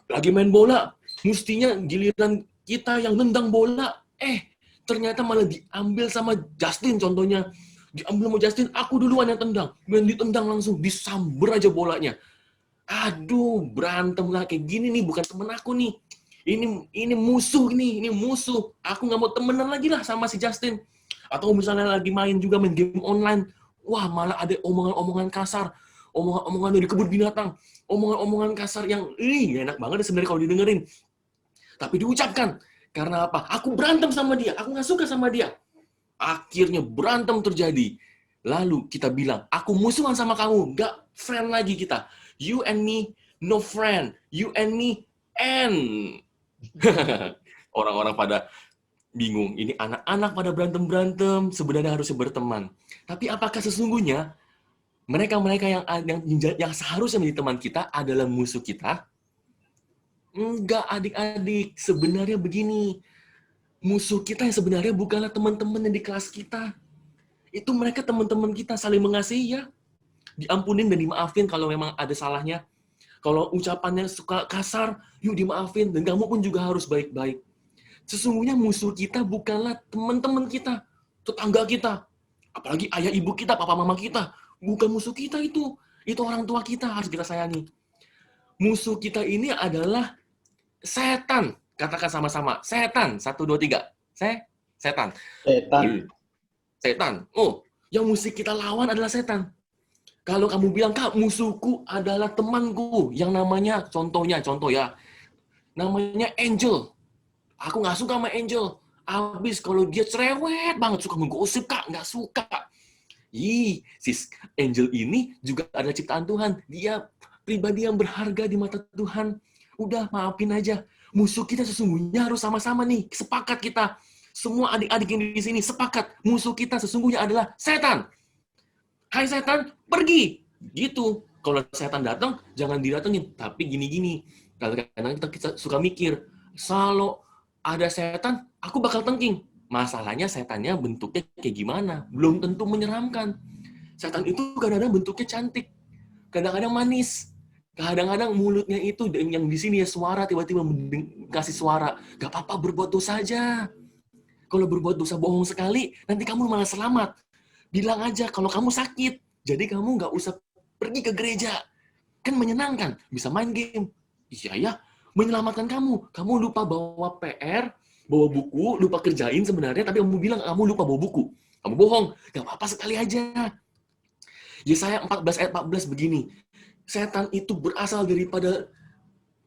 Lagi main bola, mestinya giliran kita yang nendang bola. Ternyata malah diambil sama Justin contohnya. Diambil sama Justin, aku duluan yang tendang. Dan ditendang langsung, disamber aja bolanya. Aduh, berantem lah kayak gini nih, bukan temen aku nih. Ini musuh nih, ini musuh. Aku nggak mau temenan lagi lah sama si Justin. Atau misalnya lagi main game online, wah malah ada omongan-omongan kasar, omongan-omongan dari kebun binatang, omongan-omongan kasar yang enak banget sebenarnya kalau didengerin. Tapi diucapkan, karena apa? Aku berantem sama dia, aku nggak suka sama dia. Akhirnya berantem terjadi. Lalu kita bilang, aku musuhan sama kamu, nggak friend lagi kita. You and me, no friend. You and me, and. Orang-orang pada bingung. Ini anak-anak pada berantem-berantem, sebenarnya harusnya berteman. Tapi apakah sesungguhnya mereka-mereka yang seharusnya menjadi teman kita adalah musuh kita? Enggak, adik-adik. Sebenarnya begini. Musuh kita yang sebenarnya bukanlah teman-teman yang di kelas kita. Itu mereka teman-teman kita, saling mengasihi ya. Diampunin dan dimaafin kalau memang ada salahnya. Kalau ucapannya suka kasar, yuk dimaafin. Dan kamu pun juga harus baik-baik. Sesungguhnya musuh kita bukanlah teman-teman kita, tetangga kita. Apalagi ayah ibu kita, papa mama kita. Bukan musuh kita itu. Itu orang tua kita, harus kita sayangi. Musuh kita ini adalah setan. Katakan sama-sama. Setan. 1, 2, 3. Setan. Setan. Setan. Oh, yang mesti kita lawan adalah setan. Kalau kamu bilang, Kak, musuhku adalah temanku yang namanya, contoh ya, namanya Angel. Aku nggak suka sama Angel. Abis kalau dia cerewet banget, suka menggosip, Kak, nggak suka. Sis Angel ini juga adalah ciptaan Tuhan. Dia pribadi yang berharga di mata Tuhan. Udah, maafin aja. Musuh kita sesungguhnya harus sama-sama nih. Sepakat kita. Semua adik-adik yang di sini sepakat. Musuh kita sesungguhnya adalah setan. Hai setan, pergi. Gitu. Kalau setan datang, jangan didatengin. Tapi gini-gini. Kadang-kadang kita suka mikir, kalau ada setan, aku bakal tengking. Masalahnya setannya bentuknya kayak gimana? Belum tentu menyeramkan. Setan itu kadang-kadang bentuknya cantik. Kadang-kadang manis. Kadang-kadang mulutnya itu yang di sini ya suara, tiba-tiba kasih suara. Gak apa-apa, berbuat dosa aja. Kalau berbuat dosa bohong sekali, nanti kamu malah selamat. Bilang aja kalau kamu sakit. Jadi kamu nggak usah pergi ke gereja. Kan menyenangkan. Bisa main game. Iya ya, menyelamatkan kamu. Kamu lupa bawa PR, bawa buku, lupa kerjain sebenarnya, tapi kamu bilang kamu lupa bawa buku. Kamu bohong. Nggak apa-apa, sekali aja. Yesaya 14 ayat 14 begini. Setan itu berasal daripada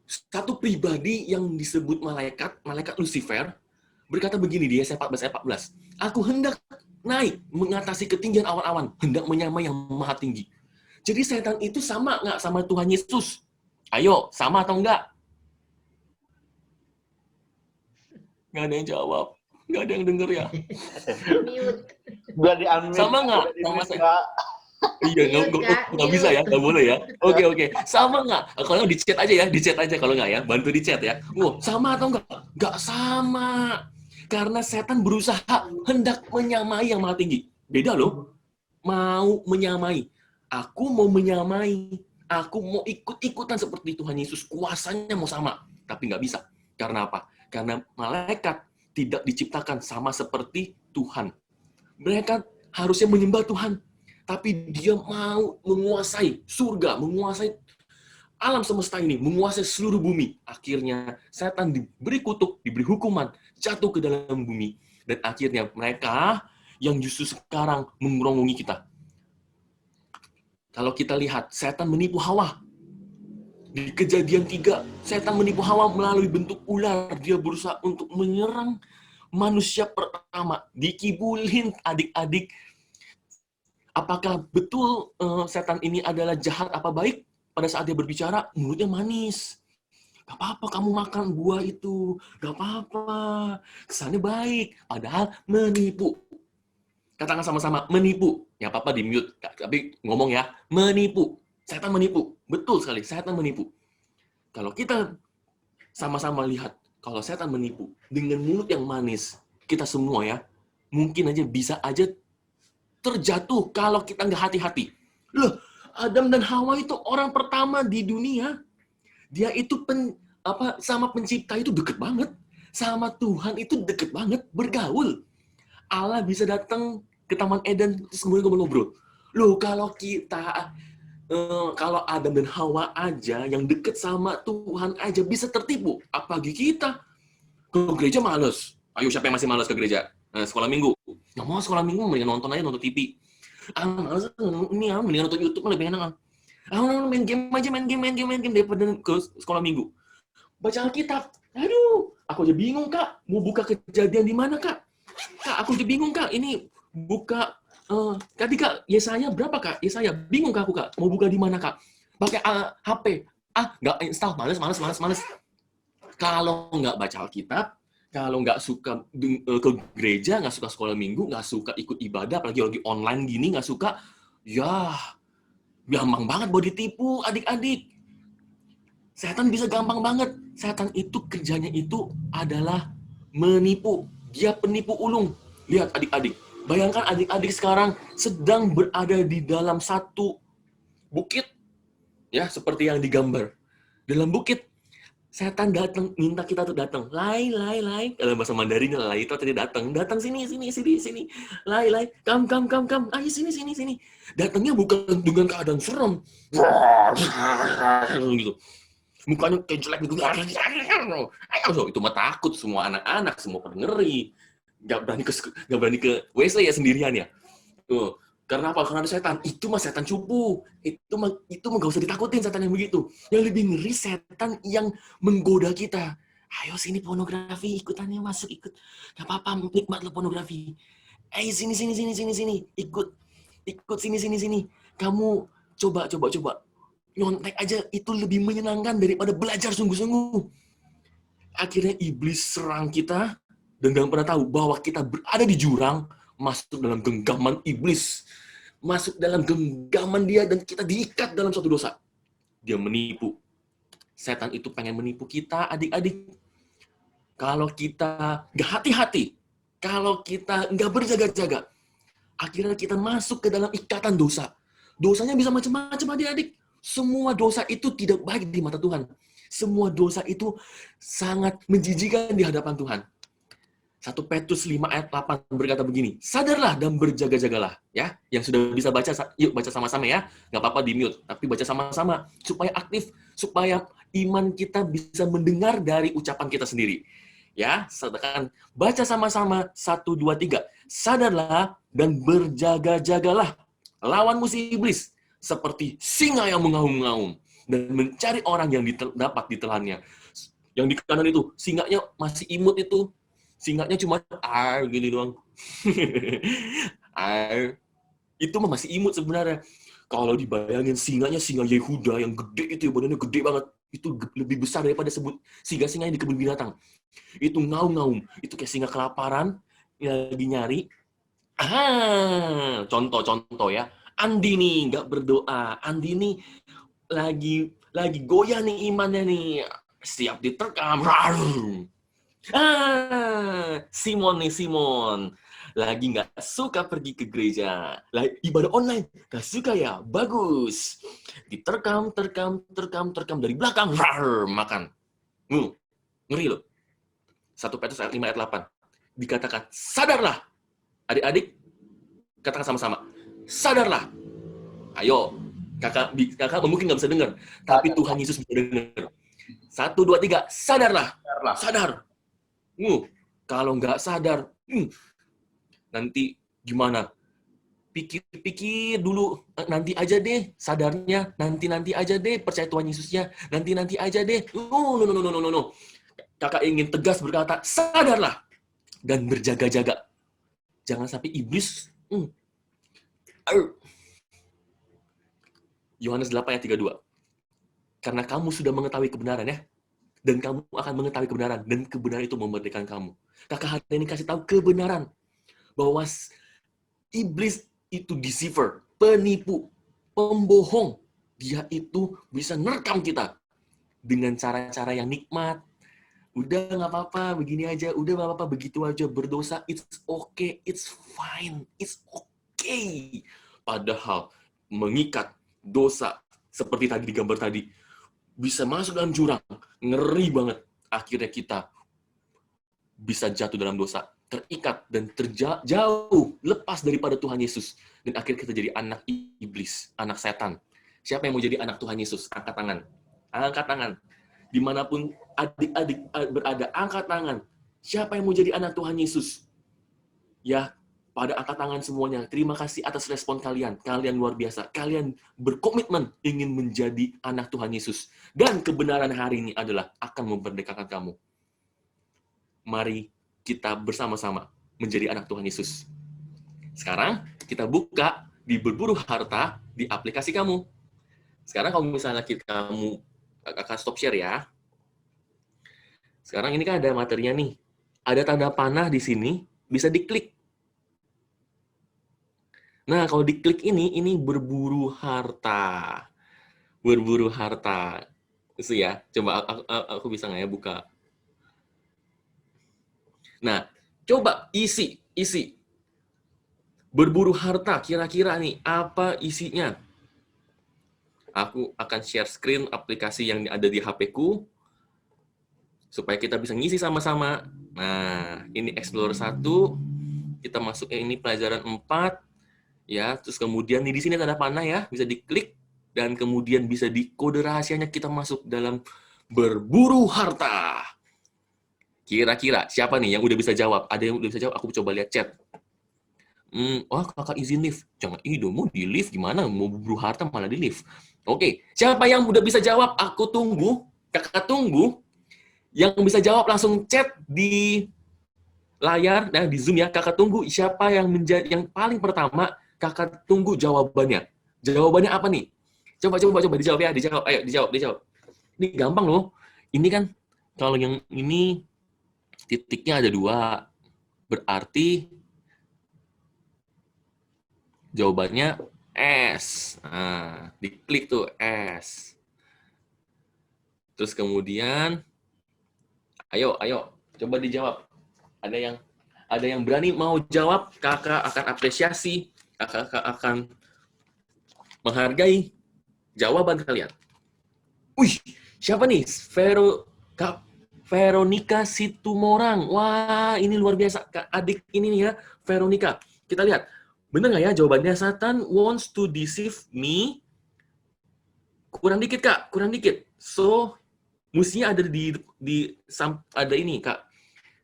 satu pribadi yang disebut malaikat Lucifer, berkata begini di Yesaya 14 ayat 14. Aku hendak naik mengatasi ketinggian awan-awan, hendak menyamai yang maha tinggi. Jadi setan itu sama nggak sama Tuhan Yesus? Ayo, sama atau enggak? Nggak ada yang jawab. Nggak ada yang denger ya. Sama nggak? Sama saya. Iya, nggak bisa ya, nggak boleh ya. Oke. Sama nggak? Kalau di chat aja ya, di chat aja kalau nggak ya, bantu di chat ya. Sama atau nggak? Nggak sama. Karena setan berusaha hendak menyamai yang maha tinggi. Beda loh. Mau menyamai. Aku mau menyamai. Aku mau ikut-ikutan seperti Tuhan Yesus. Kuasanya mau sama. Tapi nggak bisa. Karena apa? Karena malaikat tidak diciptakan sama seperti Tuhan. Mereka harusnya menyembah Tuhan. Tapi dia mau menguasai surga, menguasai alam semesta ini, menguasai seluruh bumi. Akhirnya setan diberi kutuk, diberi hukuman, jatuh ke dalam bumi. Dan akhirnya mereka yang justru sekarang mengeronggongi kita. Kalau kita lihat, setan menipu Hawa. Di Kejadian 3, setan menipu Hawa melalui bentuk ular. Dia berusaha untuk menyerang manusia pertama. Dikibulin adik-adik. Apakah betul setan ini adalah jahat apa baik? Pada saat dia berbicara, mulutnya manis. Gak apa-apa kamu makan buah itu. Gak apa-apa. Kesannya baik. Padahal menipu. Katakan sama-sama, menipu. Ya apa-apa di mute. Tapi ngomong ya, menipu. Setan menipu. Betul sekali, setan menipu. Kalau kita sama-sama lihat, kalau setan menipu, dengan mulut yang manis, kita semua ya, mungkin aja bisa aja terjatuh kalau kita nggak hati-hati. Loh, Adam dan Hawa itu orang pertama di dunia. Dia itu sama pencipta itu deket banget. Sama Tuhan itu deket banget, bergaul. Allah bisa datang ke Taman Eden, terus kemudian ngobrol-ngobrol. Loh, kalau kita, kalau Adam dan Hawa aja, yang deket sama Tuhan aja bisa tertipu. Apalagi kita. Ke gereja males. Ayo, siapa yang masih males ke gereja? Sekolah minggu. Nggak mau sekolah minggu, mendingan nonton aja, nonton TV. Males, mendingan nonton YouTube, lebih enak. Main game daripada ke sekolah minggu. Baca Alkitab. Aduh, aku aja bingung, Kak. Mau buka Kejadian di mana, Kak? Kak, aku aja bingung, Kak. Ini buka, tadi, Kak, Yesaya berapa, Kak? Yesaya, bingung, Kak, aku, Kak. Mau buka di mana, Kak? Pakai HP. Nggak install. Males. Kalau nggak baca Alkitab, kalau nggak suka ke gereja, nggak suka sekolah minggu, nggak suka ikut ibadah, apalagi lagi online gini, nggak suka, ya gampang banget buat ditipu, adik-adik. Setan bisa gampang banget. Setan itu kerjanya itu adalah menipu. Dia penipu ulung. Lihat adik-adik. Bayangkan adik-adik sekarang sedang berada di dalam satu bukit, ya seperti yang digambar. Dalam bukit. Setan datang, minta kita tuh datang. Lai. Dalam bahasa Mandarinnya, lai itu tadi datang. Datang sini. Lai. Kam. Ayo sini. Datangnya bukan dengan keadaan serem. Gitu. Mukanya kayak jelek gitu. Ayo, itu mah takut semua anak-anak, semua pada ngeri. Gak berani ke WC ya sendirian ya. Tuh, Karena apa? Karena ada setan. Itu mah setan cupu. Itu mah nggak usah ditakutin setan yang begitu. Yang lebih ngeri setan yang menggoda kita. Ayo sini pornografi, ikutannya masuk, ikut. Gak apa-apa, nikmat lo pornografi. Sini. Ikut sini. Kamu coba. Nyontek aja itu lebih menyenangkan daripada belajar sungguh-sungguh. Akhirnya iblis serang kita dan gak pernah tahu bahwa kita berada di jurang, masuk dalam genggaman iblis, masuk dalam genggaman dia, dan kita diikat dalam suatu dosa. Dia menipu. Setan itu pengen menipu kita, adik-adik. Kalau kita nggak hati-hati, kalau kita nggak berjaga-jaga, akhirnya kita masuk ke dalam ikatan dosa. Dosanya bisa macam-macam, adik-adik. Semua dosa itu tidak baik di mata Tuhan. Semua dosa itu sangat menjijikan di hadapan Tuhan. 1 Petrus 5 ayat 8 berkata begini, sadarlah dan berjaga-jagalah. Ya, yang sudah bisa baca, yuk baca sama-sama ya. Nggak apa-apa di-mute, tapi baca sama-sama. Supaya aktif, supaya iman kita bisa mendengar dari ucapan kita sendiri. Ya, sedangkan baca sama-sama 1, 2, 3. Sadarlah dan berjaga-jagalah. Lawan musuh iblis seperti singa yang mengaum-ngaum dan mencari orang yang dapat ditelannya. Yang di kanan itu, singanya masih imut itu. Singanya cuma gini doang. Itu mah masih imut sebenarnya. Kalau dibayangin singanya singa Yehuda yang gede itu, badannya gede banget. Itu lebih besar daripada singa-singa yang di kebun binatang. Itu ngaum-ngaum. Itu kayak singa kelaparan, lagi nyari. Contoh ya. Andi nih nggak berdoa. Andi nih lagi goyah nih imannya nih. Siap diterkam. Simon lagi nggak suka pergi ke gereja, ibadah online nggak suka ya, bagus, diterkam dari belakang, makan, ngeri loh. 1 Petrus 5 ayat 8 dikatakan sadarlah, adik-adik, katakan sama-sama, sadarlah, ayo, kakak mungkin nggak bisa dengar, tapi Tuhan Yesus bisa dengar. 1, 2, 3, sadarlah, sadar. Kalau nggak sadar, nanti gimana? Pikir-pikir dulu, nanti aja deh sadarnya, nanti aja deh percaya Tuhan Yesusnya, nanti aja deh. No. Kakak ingin tegas berkata, sadarlah dan berjaga-jaga. Jangan sampai iblis. Yohanes 8 ayat 32. Karena kamu sudah mengetahui kebenaran ya. Dan kamu akan mengetahui kebenaran. Dan kebenaran itu memerdekakan kamu. Kakak hari ini kasih tahu kebenaran. Bahwa iblis itu deceiver, penipu, pembohong. Dia itu bisa nerekam kita. Dengan cara-cara yang nikmat. Udah nggak apa-apa, begini aja. Udah nggak apa-apa, begitu aja. Berdosa, it's okay, it's fine, it's okay. Padahal mengikat dosa, seperti tadi di gambar tadi, bisa masuk dalam jurang, ngeri banget. Akhirnya kita bisa jatuh dalam dosa, terikat dan jauh, lepas daripada Tuhan Yesus. Dan akhirnya kita jadi anak iblis, anak setan. Siapa yang mau jadi anak Tuhan Yesus? Angkat tangan. Angkat tangan. Dimanapun adik-adik berada, angkat tangan. Siapa yang mau jadi anak Tuhan Yesus? Ya, pada angkat tangan semuanya. Terima kasih atas respon kalian. Kalian luar biasa. Kalian berkomitmen ingin menjadi anak Tuhan Yesus. Dan kebenaran hari ini adalah akan memerdekakan kamu. Mari kita bersama-sama menjadi anak Tuhan Yesus. Sekarang kita buka di Berburu Harta di aplikasi kamu. Sekarang kalau misalnya kamu akan stop share ya. Sekarang ini kan ada materinya nih. Ada tanda panah di sini, bisa diklik. Nah, kalau diklik ini berburu harta. Berburu harta. Itu ya. Coba aku bisa nggak ya buka. Nah, coba isi. Berburu harta, kira-kira nih, apa isinya? Aku akan share screen aplikasi yang ada di HP-ku, supaya kita bisa ngisi sama-sama. Nah, ini Explorer 1, kita masuknya ini pelajaran 4, ya, terus kemudian di sini tanda panah ya, bisa diklik, dan kemudian bisa di kode rahasianya kita masuk dalam berburu harta. Kira-kira siapa nih yang udah bisa jawab? Ada yang udah bisa jawab? Aku coba lihat chat. Kakak izin lift. Jangan, mau di lift gimana? Mau berburu harta malah di lift. Oke, siapa yang udah bisa jawab? Aku tunggu. Kakak tunggu. Yang bisa jawab langsung chat di layar, di Zoom ya. Kakak tunggu siapa yang menjadi yang paling pertama. Kakak tunggu jawabannya. Jawabannya apa nih? Coba dijawab ya, dijawab. Ayo, dijawab. Ini gampang loh. Ini kan kalau yang ini titiknya ada 2. Berarti jawabannya S. Nah, diklik tuh S. Terus kemudian ayo coba dijawab. Ada yang berani mau jawab, kakak akan apresiasi, kakak akan menghargai jawaban kalian. Wih, siapa nih? Veronica Situmorang. Wah, ini luar biasa. Adik ini nih ya, Veronica. Kita lihat. Bener nggak ya jawabannya? Satan wants to deceive me. Kurang dikit, Kak. Kurang dikit. So, mestinya ada ada ini, Kak.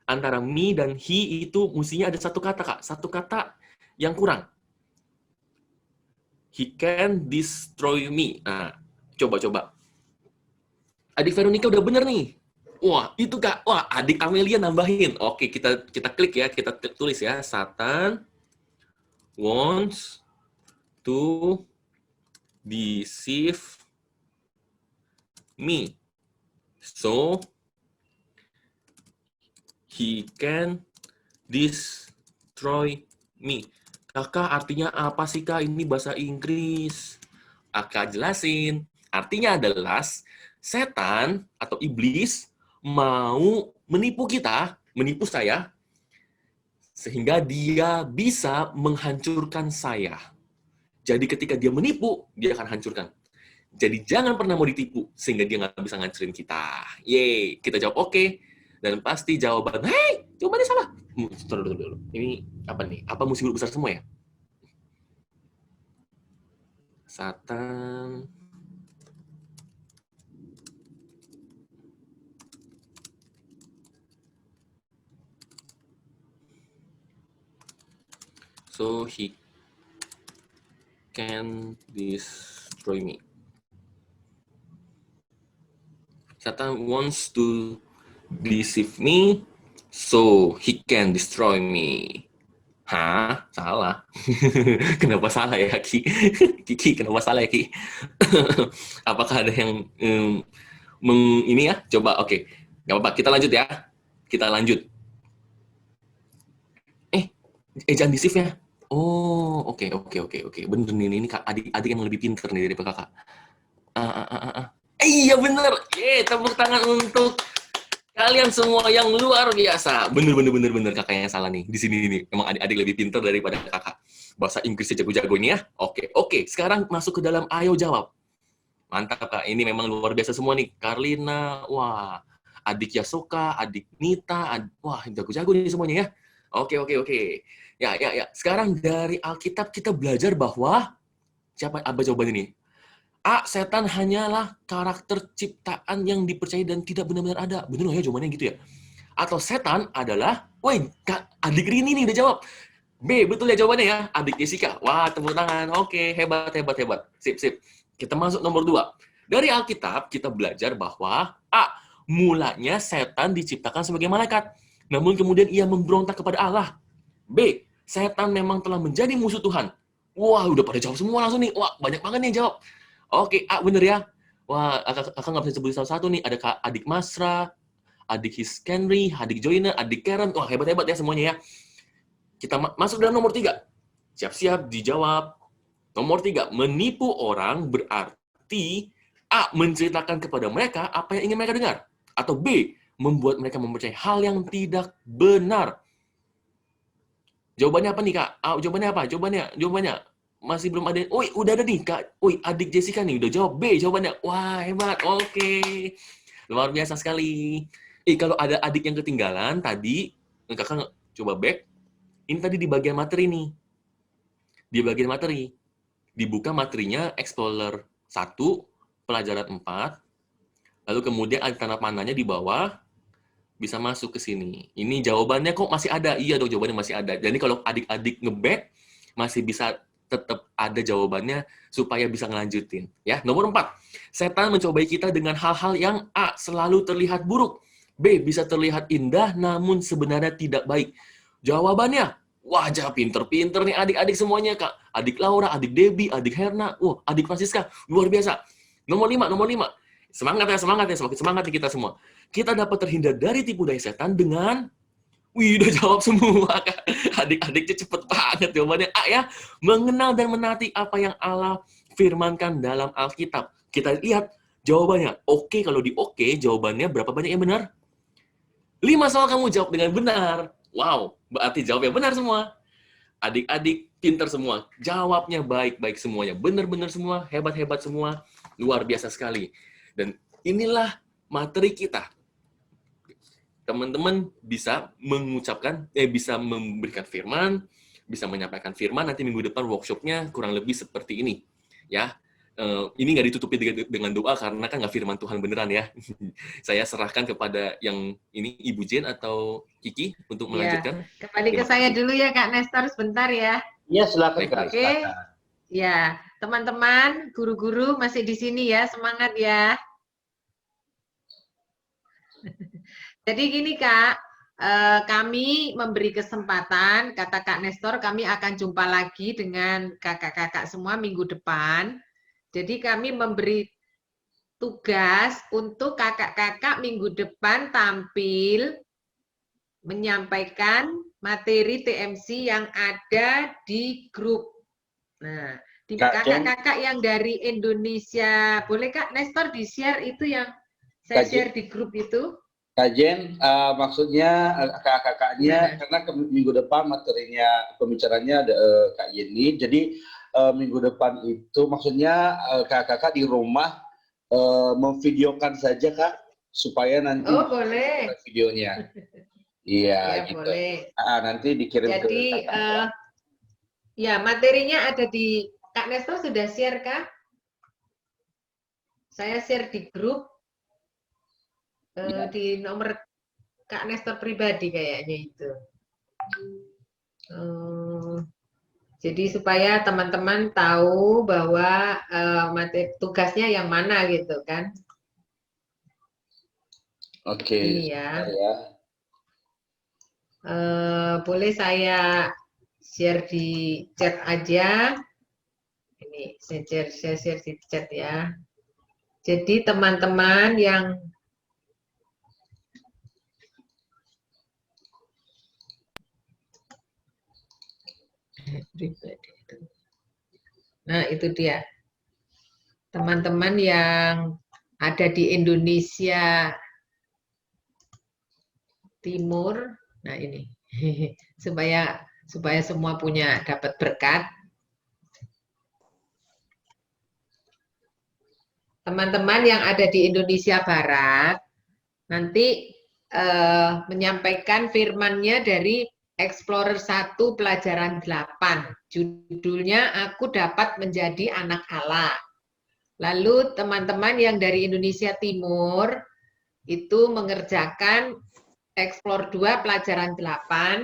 Antara me dan he itu mestinya ada satu kata, Kak. Satu kata yang kurang. He can destroy me. Nah, coba. Adik Veronica udah bener nih. Wah, itu Kak. Wah, adik Amelia nambahin. Oke, kita klik ya. Kita tulis ya. Satan wants to deceive me. So, he can destroy me. Kakak, artinya apa sih, Kak? Ini bahasa Inggris. Kakak jelasin. Artinya adalah setan atau iblis mau menipu kita, menipu saya, sehingga dia bisa menghancurkan saya. Jadi ketika dia menipu, dia akan hancurkan. Jadi jangan pernah mau ditipu, sehingga dia nggak bisa ngancurin kita. Yeay, kita jawab oke. Dan pasti jawaban, jawabannya salah. Tunggu dulu. Ini apa nih? Apa musibah besar semua ya? Satan. So he can destroy me. Satan wants to deceive me, so he can destroy me. Hah? Salah. Kenapa salah ya, Ki? Kiki, kenapa salah ya, Ki? Apakah ada yang ini ya? Coba, oke. Nggak apa-apa, kita lanjut ya. Kita lanjut. Jangan deceive ya. Oh, oke. Bener nih, ini adik yang lebih pintar nih daripada kakak. Iya bener. Tepuk tangan untuk kalian semua yang luar biasa. Bener kakaknya salah nih. Di sini nih, emang adik lebih pintar daripada kakak. Bahasa Inggrisnya jago-jago ini ya. Oke. Sekarang masuk ke dalam ayo jawab. Mantap, Kak. Ini memang luar biasa semua nih. Karlina, wah. Adik Yasoka, adik Nita, wah jago-jago nih semuanya ya. Oke. Ya. Sekarang dari Alkitab kita belajar bahwa apa jawabannya nih? A, setan hanyalah karakter ciptaan yang dipercaya dan tidak benar-benar ada. Bener ya jawabannya gitu ya? Atau setan adalah, adik Rini nih udah jawab. B, betul ya jawabannya ya? Adik Jessica. Wah, tepuk tangan. Oke, hebat. Sip. Kita masuk nomor 2. Dari Alkitab kita belajar bahwa A, mulanya setan diciptakan sebagai malaikat. Namun kemudian ia memberontak kepada Allah. B, setan memang telah menjadi musuh Tuhan. Wah, udah pada jawab semua langsung nih. Wah, banyak banget nih yang jawab. Oke, A bener ya. Wah, kakak nggak bisa sebut satu-satu nih. Ada adik Masra, adik Hiskenry, adik Joyner, adik Karen. Wah, hebat-hebat ya semuanya ya. Kita masuk dalam nomor 3. Siap-siap dijawab. Nomor 3, menipu orang berarti A, menceritakan kepada mereka apa yang ingin mereka dengar. Atau B, membuat mereka mempercayai hal yang tidak benar. Jawabannya apa nih, Kak? Jawabannya apa? Jawabannya. Masih belum ada. Udah ada nih, Kak. Adik Jessica nih udah jawab B jawabannya. Wah, hebat. Oke. Luar biasa sekali. Kalau ada adik yang ketinggalan tadi, Kakak coba back. Ini tadi di bagian materi nih. Di bagian materi. Dibuka materinya Explorer 1, pelajaran 4. Lalu kemudian ada tanda panahnya di bawah. Bisa masuk ke sini. Ini jawabannya kok masih ada. Iya dong, jawabannya masih ada. Jadi kalau adik-adik nge-back, masih bisa tetap ada jawabannya supaya bisa ngelanjutin. Ya, nomor 4, setan mencobai kita dengan hal-hal yang A, selalu terlihat buruk, B, bisa terlihat indah namun sebenarnya tidak baik. Jawabannya, wajah pinter-pinter nih adik-adik semuanya, Kak. Adik Laura, adik Debbie, adik Herna, adik Francisca, luar biasa. Nomor 5. Semangat ya, semakin semangat nih kita semua. Kita dapat terhindar dari tipu daya setan dengan, udah jawab semua, Kak. Adik-adiknya cepet banget jawabannya. A ya, mengenal dan menaati apa yang Allah firmankan dalam Alkitab. Kita lihat jawabannya. Oke, kalau di oke, jawabannya berapa banyak yang benar? 5 soal kamu jawab dengan benar. Wow, berarti jawab yang benar semua. Adik-adik pintar semua. Jawabnya baik-baik semuanya. Benar-benar semua, hebat-hebat semua. Luar biasa sekali. Dan inilah materi kita. Teman-teman bisa mengucapkan, bisa memberikan firman, bisa menyampaikan firman. Nanti minggu depan workshopnya kurang lebih seperti ini. Ya, ini nggak ditutupi dengan doa karena kan nggak firman Tuhan beneran ya. Saya serahkan kepada yang ini Ibu Jen atau Kiki untuk melanjutkan. Ya, kembali ke saya dulu ya Kak Nestor sebentar ya. Iya, silakan Kak. Oke. Ya, teman-teman, guru-guru masih di sini ya, semangat ya. Jadi gini Kak, kami memberi kesempatan, kata Kak Nestor, kami akan jumpa lagi dengan kakak-kakak semua minggu depan. Jadi kami memberi tugas untuk kakak-kakak minggu depan tampil menyampaikan materi TMC yang ada di grup. Nah, di kakak-kakak yang dari Indonesia, boleh Kak Nestor di-share itu yang saya share di grup itu? Kak Jen, maksudnya kakak-kakaknya, karena minggu depan materinya, pembicaranya ada Kak Yeni, jadi minggu depan itu maksudnya kakak-kakak di rumah memvideokan saja Kak, supaya nanti boleh videonya. Iya, gitu. Boleh. Nanti dikirim jadi, ya materinya ada di, Kak Nestor sudah share Kak? Saya share di grup. Di nomor Kak Nestor pribadi kayaknya itu. Jadi supaya teman-teman tahu bahwa materi tugasnya yang mana gitu kan. Oke. Ini ya. Boleh saya share di chat aja. Ini saya share di chat ya. Jadi teman-teman yang nah itu dia teman-teman yang ada di Indonesia Timur. Nah ini supaya semua dapat berkat. Teman-teman yang ada di Indonesia Barat nanti menyampaikan firman-nya dari Explorer 1 pelajaran 8. Judulnya Aku Dapat Menjadi Anak Allah. Lalu teman-teman yang dari Indonesia Timur itu mengerjakan Explore 2 pelajaran 8.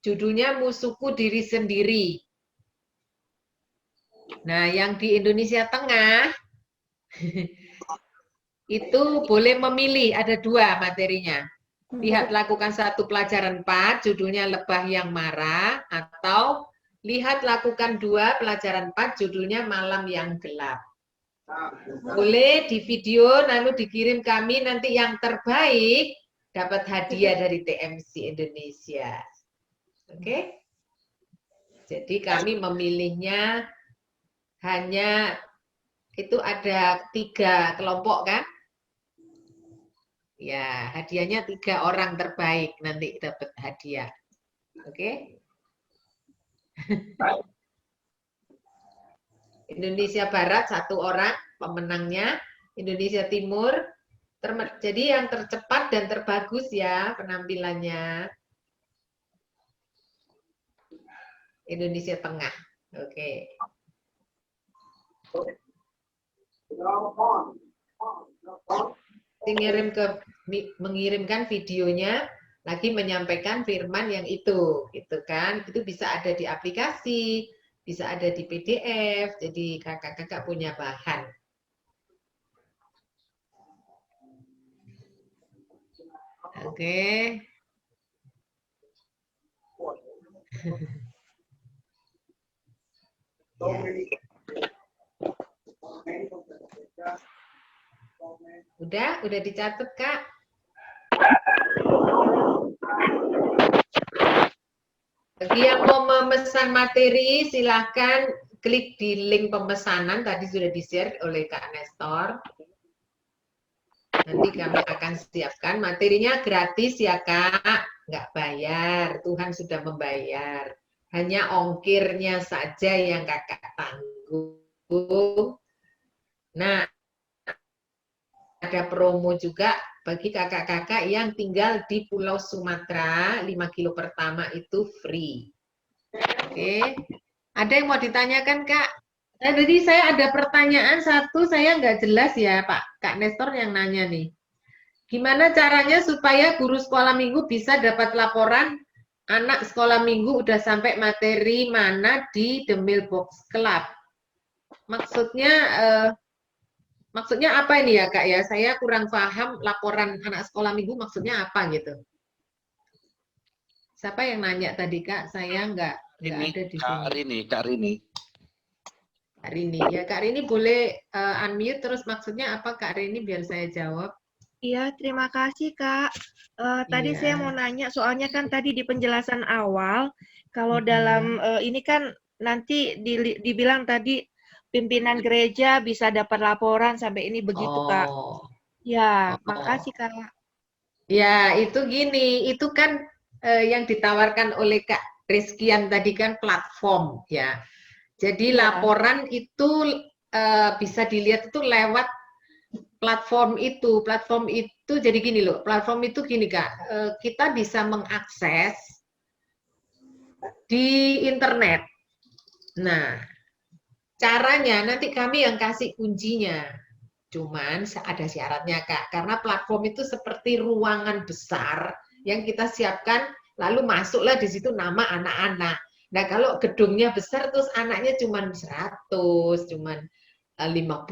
Judulnya Musuhku Diri Sendiri. Nah, yang di Indonesia Tengah itu boleh memilih, ada 2 materinya. Lihat lakukan 1 pelajaran 4, judulnya Lebah yang Marah, atau lihat lakukan 2 pelajaran 4, judulnya Malam yang Gelap. Boleh di video, lalu dikirim kami, nanti yang terbaik dapat hadiah dari TMC Indonesia. Oke? Jadi kami memilihnya hanya, itu ada 3 kelompok kan? Ya, hadiahnya 3 orang terbaik nanti dapat hadiah. Oke? Indonesia Barat 1 orang pemenangnya, Indonesia Timur. Jadi yang tercepat dan terbagus ya penampilannya. Indonesia Tengah. Oke. Mengirimkan videonya lagi menyampaikan firman yang itu gitu kan, itu bisa ada di aplikasi, bisa ada di PDF, jadi kakak-kakak punya bahan. Oke. Ya. Udah dicatat, Kak? Bagi yang mau memesan materi, silahkan klik di link pemesanan, tadi sudah di-share oleh Kak Nestor. Nanti kami akan siapkan, materinya gratis ya Kak, nggak bayar, Tuhan sudah membayar. Hanya ongkirnya saja yang kakak tanggung. Nah, ada promo juga bagi kakak-kakak yang tinggal di Pulau Sumatera, 5 kilo pertama itu free. Oke, ada yang mau ditanyakan Kak? Tadi saya ada pertanyaan satu, saya nggak jelas ya Pak, Kak Nestor yang nanya nih. Gimana caranya supaya guru sekolah minggu bisa dapat laporan anak sekolah minggu udah sampai materi mana di The Mailbox Club? Maksudnya apa ini ya Kak ya? Saya kurang paham laporan anak sekolah minggu maksudnya apa gitu. Siapa yang nanya tadi Kak? Saya nggak ada di sini. Kak Rini. Kak Rini, ya Kak Rini boleh unmute terus maksudnya apa Kak Rini biar saya jawab. Iya, terima kasih Kak. Tadi saya mau nanya, soalnya kan tadi di penjelasan awal, kalau dalam ini kan nanti dibilang tadi pimpinan gereja bisa dapat laporan sampai ini begitu Kak. Ya, makasih Kak. Ya, itu gini, itu kan yang ditawarkan oleh Kak Rizkian tadi kan platform ya. Jadi laporan itu bisa dilihat itu lewat platform itu jadi gini loh, platform itu gini Kak, kita bisa mengakses di internet. Nah, caranya nanti kami yang kasih kuncinya, cuman ada syaratnya Kak, karena platform itu seperti ruangan besar yang kita siapkan, lalu masuklah di situ nama anak-anak. Nah, kalau gedungnya besar terus anaknya cuman 100, cuman 50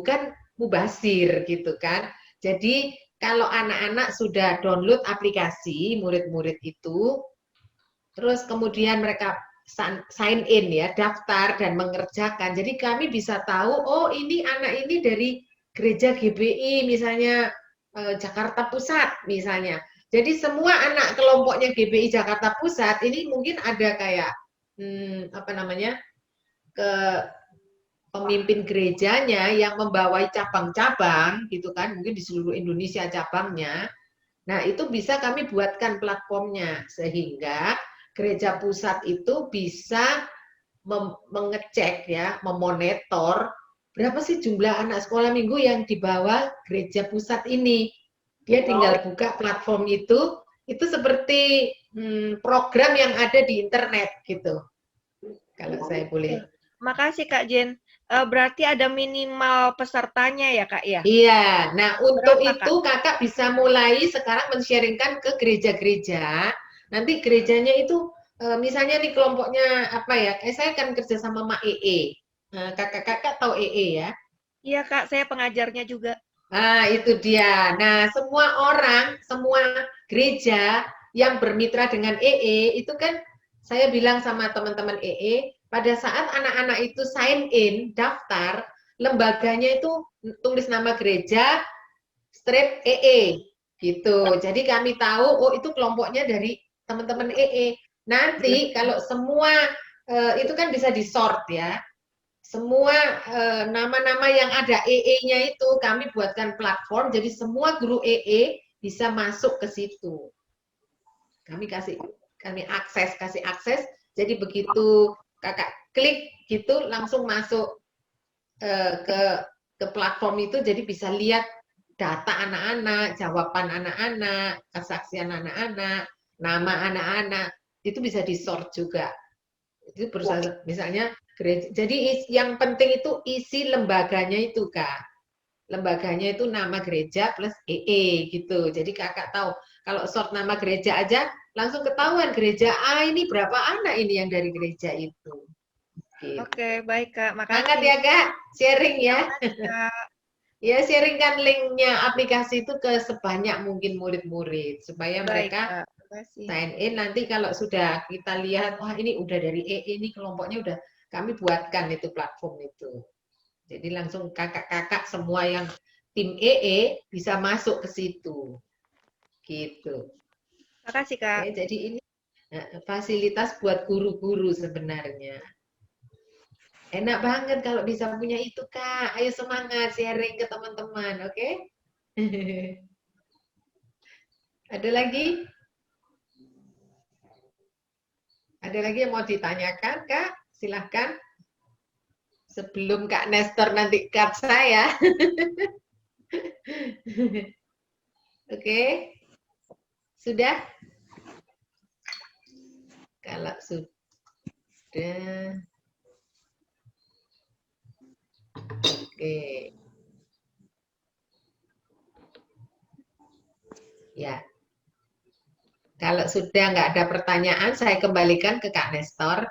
kan mubazir gitu kan. Jadi kalau anak-anak sudah download aplikasi, murid-murid itu, terus kemudian mereka sign in ya, daftar dan mengerjakan. Jadi kami bisa tahu, oh ini anak ini dari gereja GBI misalnya Jakarta Pusat misalnya. Jadi semua anak kelompoknya GBI Jakarta Pusat ini mungkin ada kayak ke pemimpin gerejanya yang membawai cabang-cabang gitu kan, mungkin di seluruh Indonesia cabangnya. Nah, itu bisa kami buatkan platformnya sehingga gereja pusat itu bisa mengecek ya, memonitor berapa sih jumlah anak sekolah minggu yang dibawa gereja pusat ini. Dia tinggal buka platform itu seperti program yang ada di internet gitu. Kalau saya boleh. Makasih Kak Jen. Berarti ada minimal pesertanya ya Kak ya? Iya. Nah untuk itu Kakak bisa mulai sekarang men-sharingkan ke gereja-gereja. Nanti gerejanya itu misalnya nih kelompoknya apa ya? Saya akan kerja sama Mak EE. Kakak-kakak tahu EE ya? Iya Kak, saya pengajarnya juga. Nah itu dia. Nah semua orang, semua gereja yang bermitra dengan EE itu kan saya bilang sama teman-teman EE, pada saat anak-anak itu sign in, daftar, lembaganya itu tulis nama gereja, strip EE, gitu. Jadi kami tahu, oh itu kelompoknya dari teman-teman EE. Nanti kalau semua, itu kan bisa di-sort ya. Semua nama-nama yang ada EE-nya itu kami buatkan platform, jadi semua guru EE bisa masuk ke situ. Kami kasih akses, jadi begitu kakak klik gitu langsung masuk ke platform itu, jadi bisa lihat data anak-anak, jawaban anak-anak, kesaksian anak-anak, nama anak-anak, itu bisa di-sort juga. Itu berusaha misalnya gereja. Jadi yang penting itu isi lembaganya itu Kak. Lembaganya itu nama gereja plus EE gitu. Jadi kakak tahu kalau sort nama gereja aja langsung ketahuan gereja A ini berapa anak ini yang dari gereja itu. Gitu. Oke, baik Kak. Semangat Makasih. ya Kak, sharing ya. Kak. Ya, sharingkan linknya aplikasi itu ke sebanyak mungkin murid-murid supaya Baik, mereka Kak. Makasih. sign in. Nanti kalau sudah kita lihat, wah ini udah dari EE, ini kelompoknya udah kami buatkan itu platform itu. Jadi langsung kakak-kakak semua yang tim EE bisa masuk ke situ. Gitu. Makasih Kak. Oke, jadi ini fasilitas buat guru-guru sebenarnya. Enak banget kalau bisa punya itu, Kak. Ayo semangat sharing ke teman-teman, oke? Ada lagi? Ada lagi yang mau ditanyakan, Kak? Silahkan. Sebelum Kak Nestor nanti cut saya. Oke? Sudah? Kalau sudah... Oke. Ya. Kalau sudah nggak ada pertanyaan, saya kembalikan ke Kak Nestor.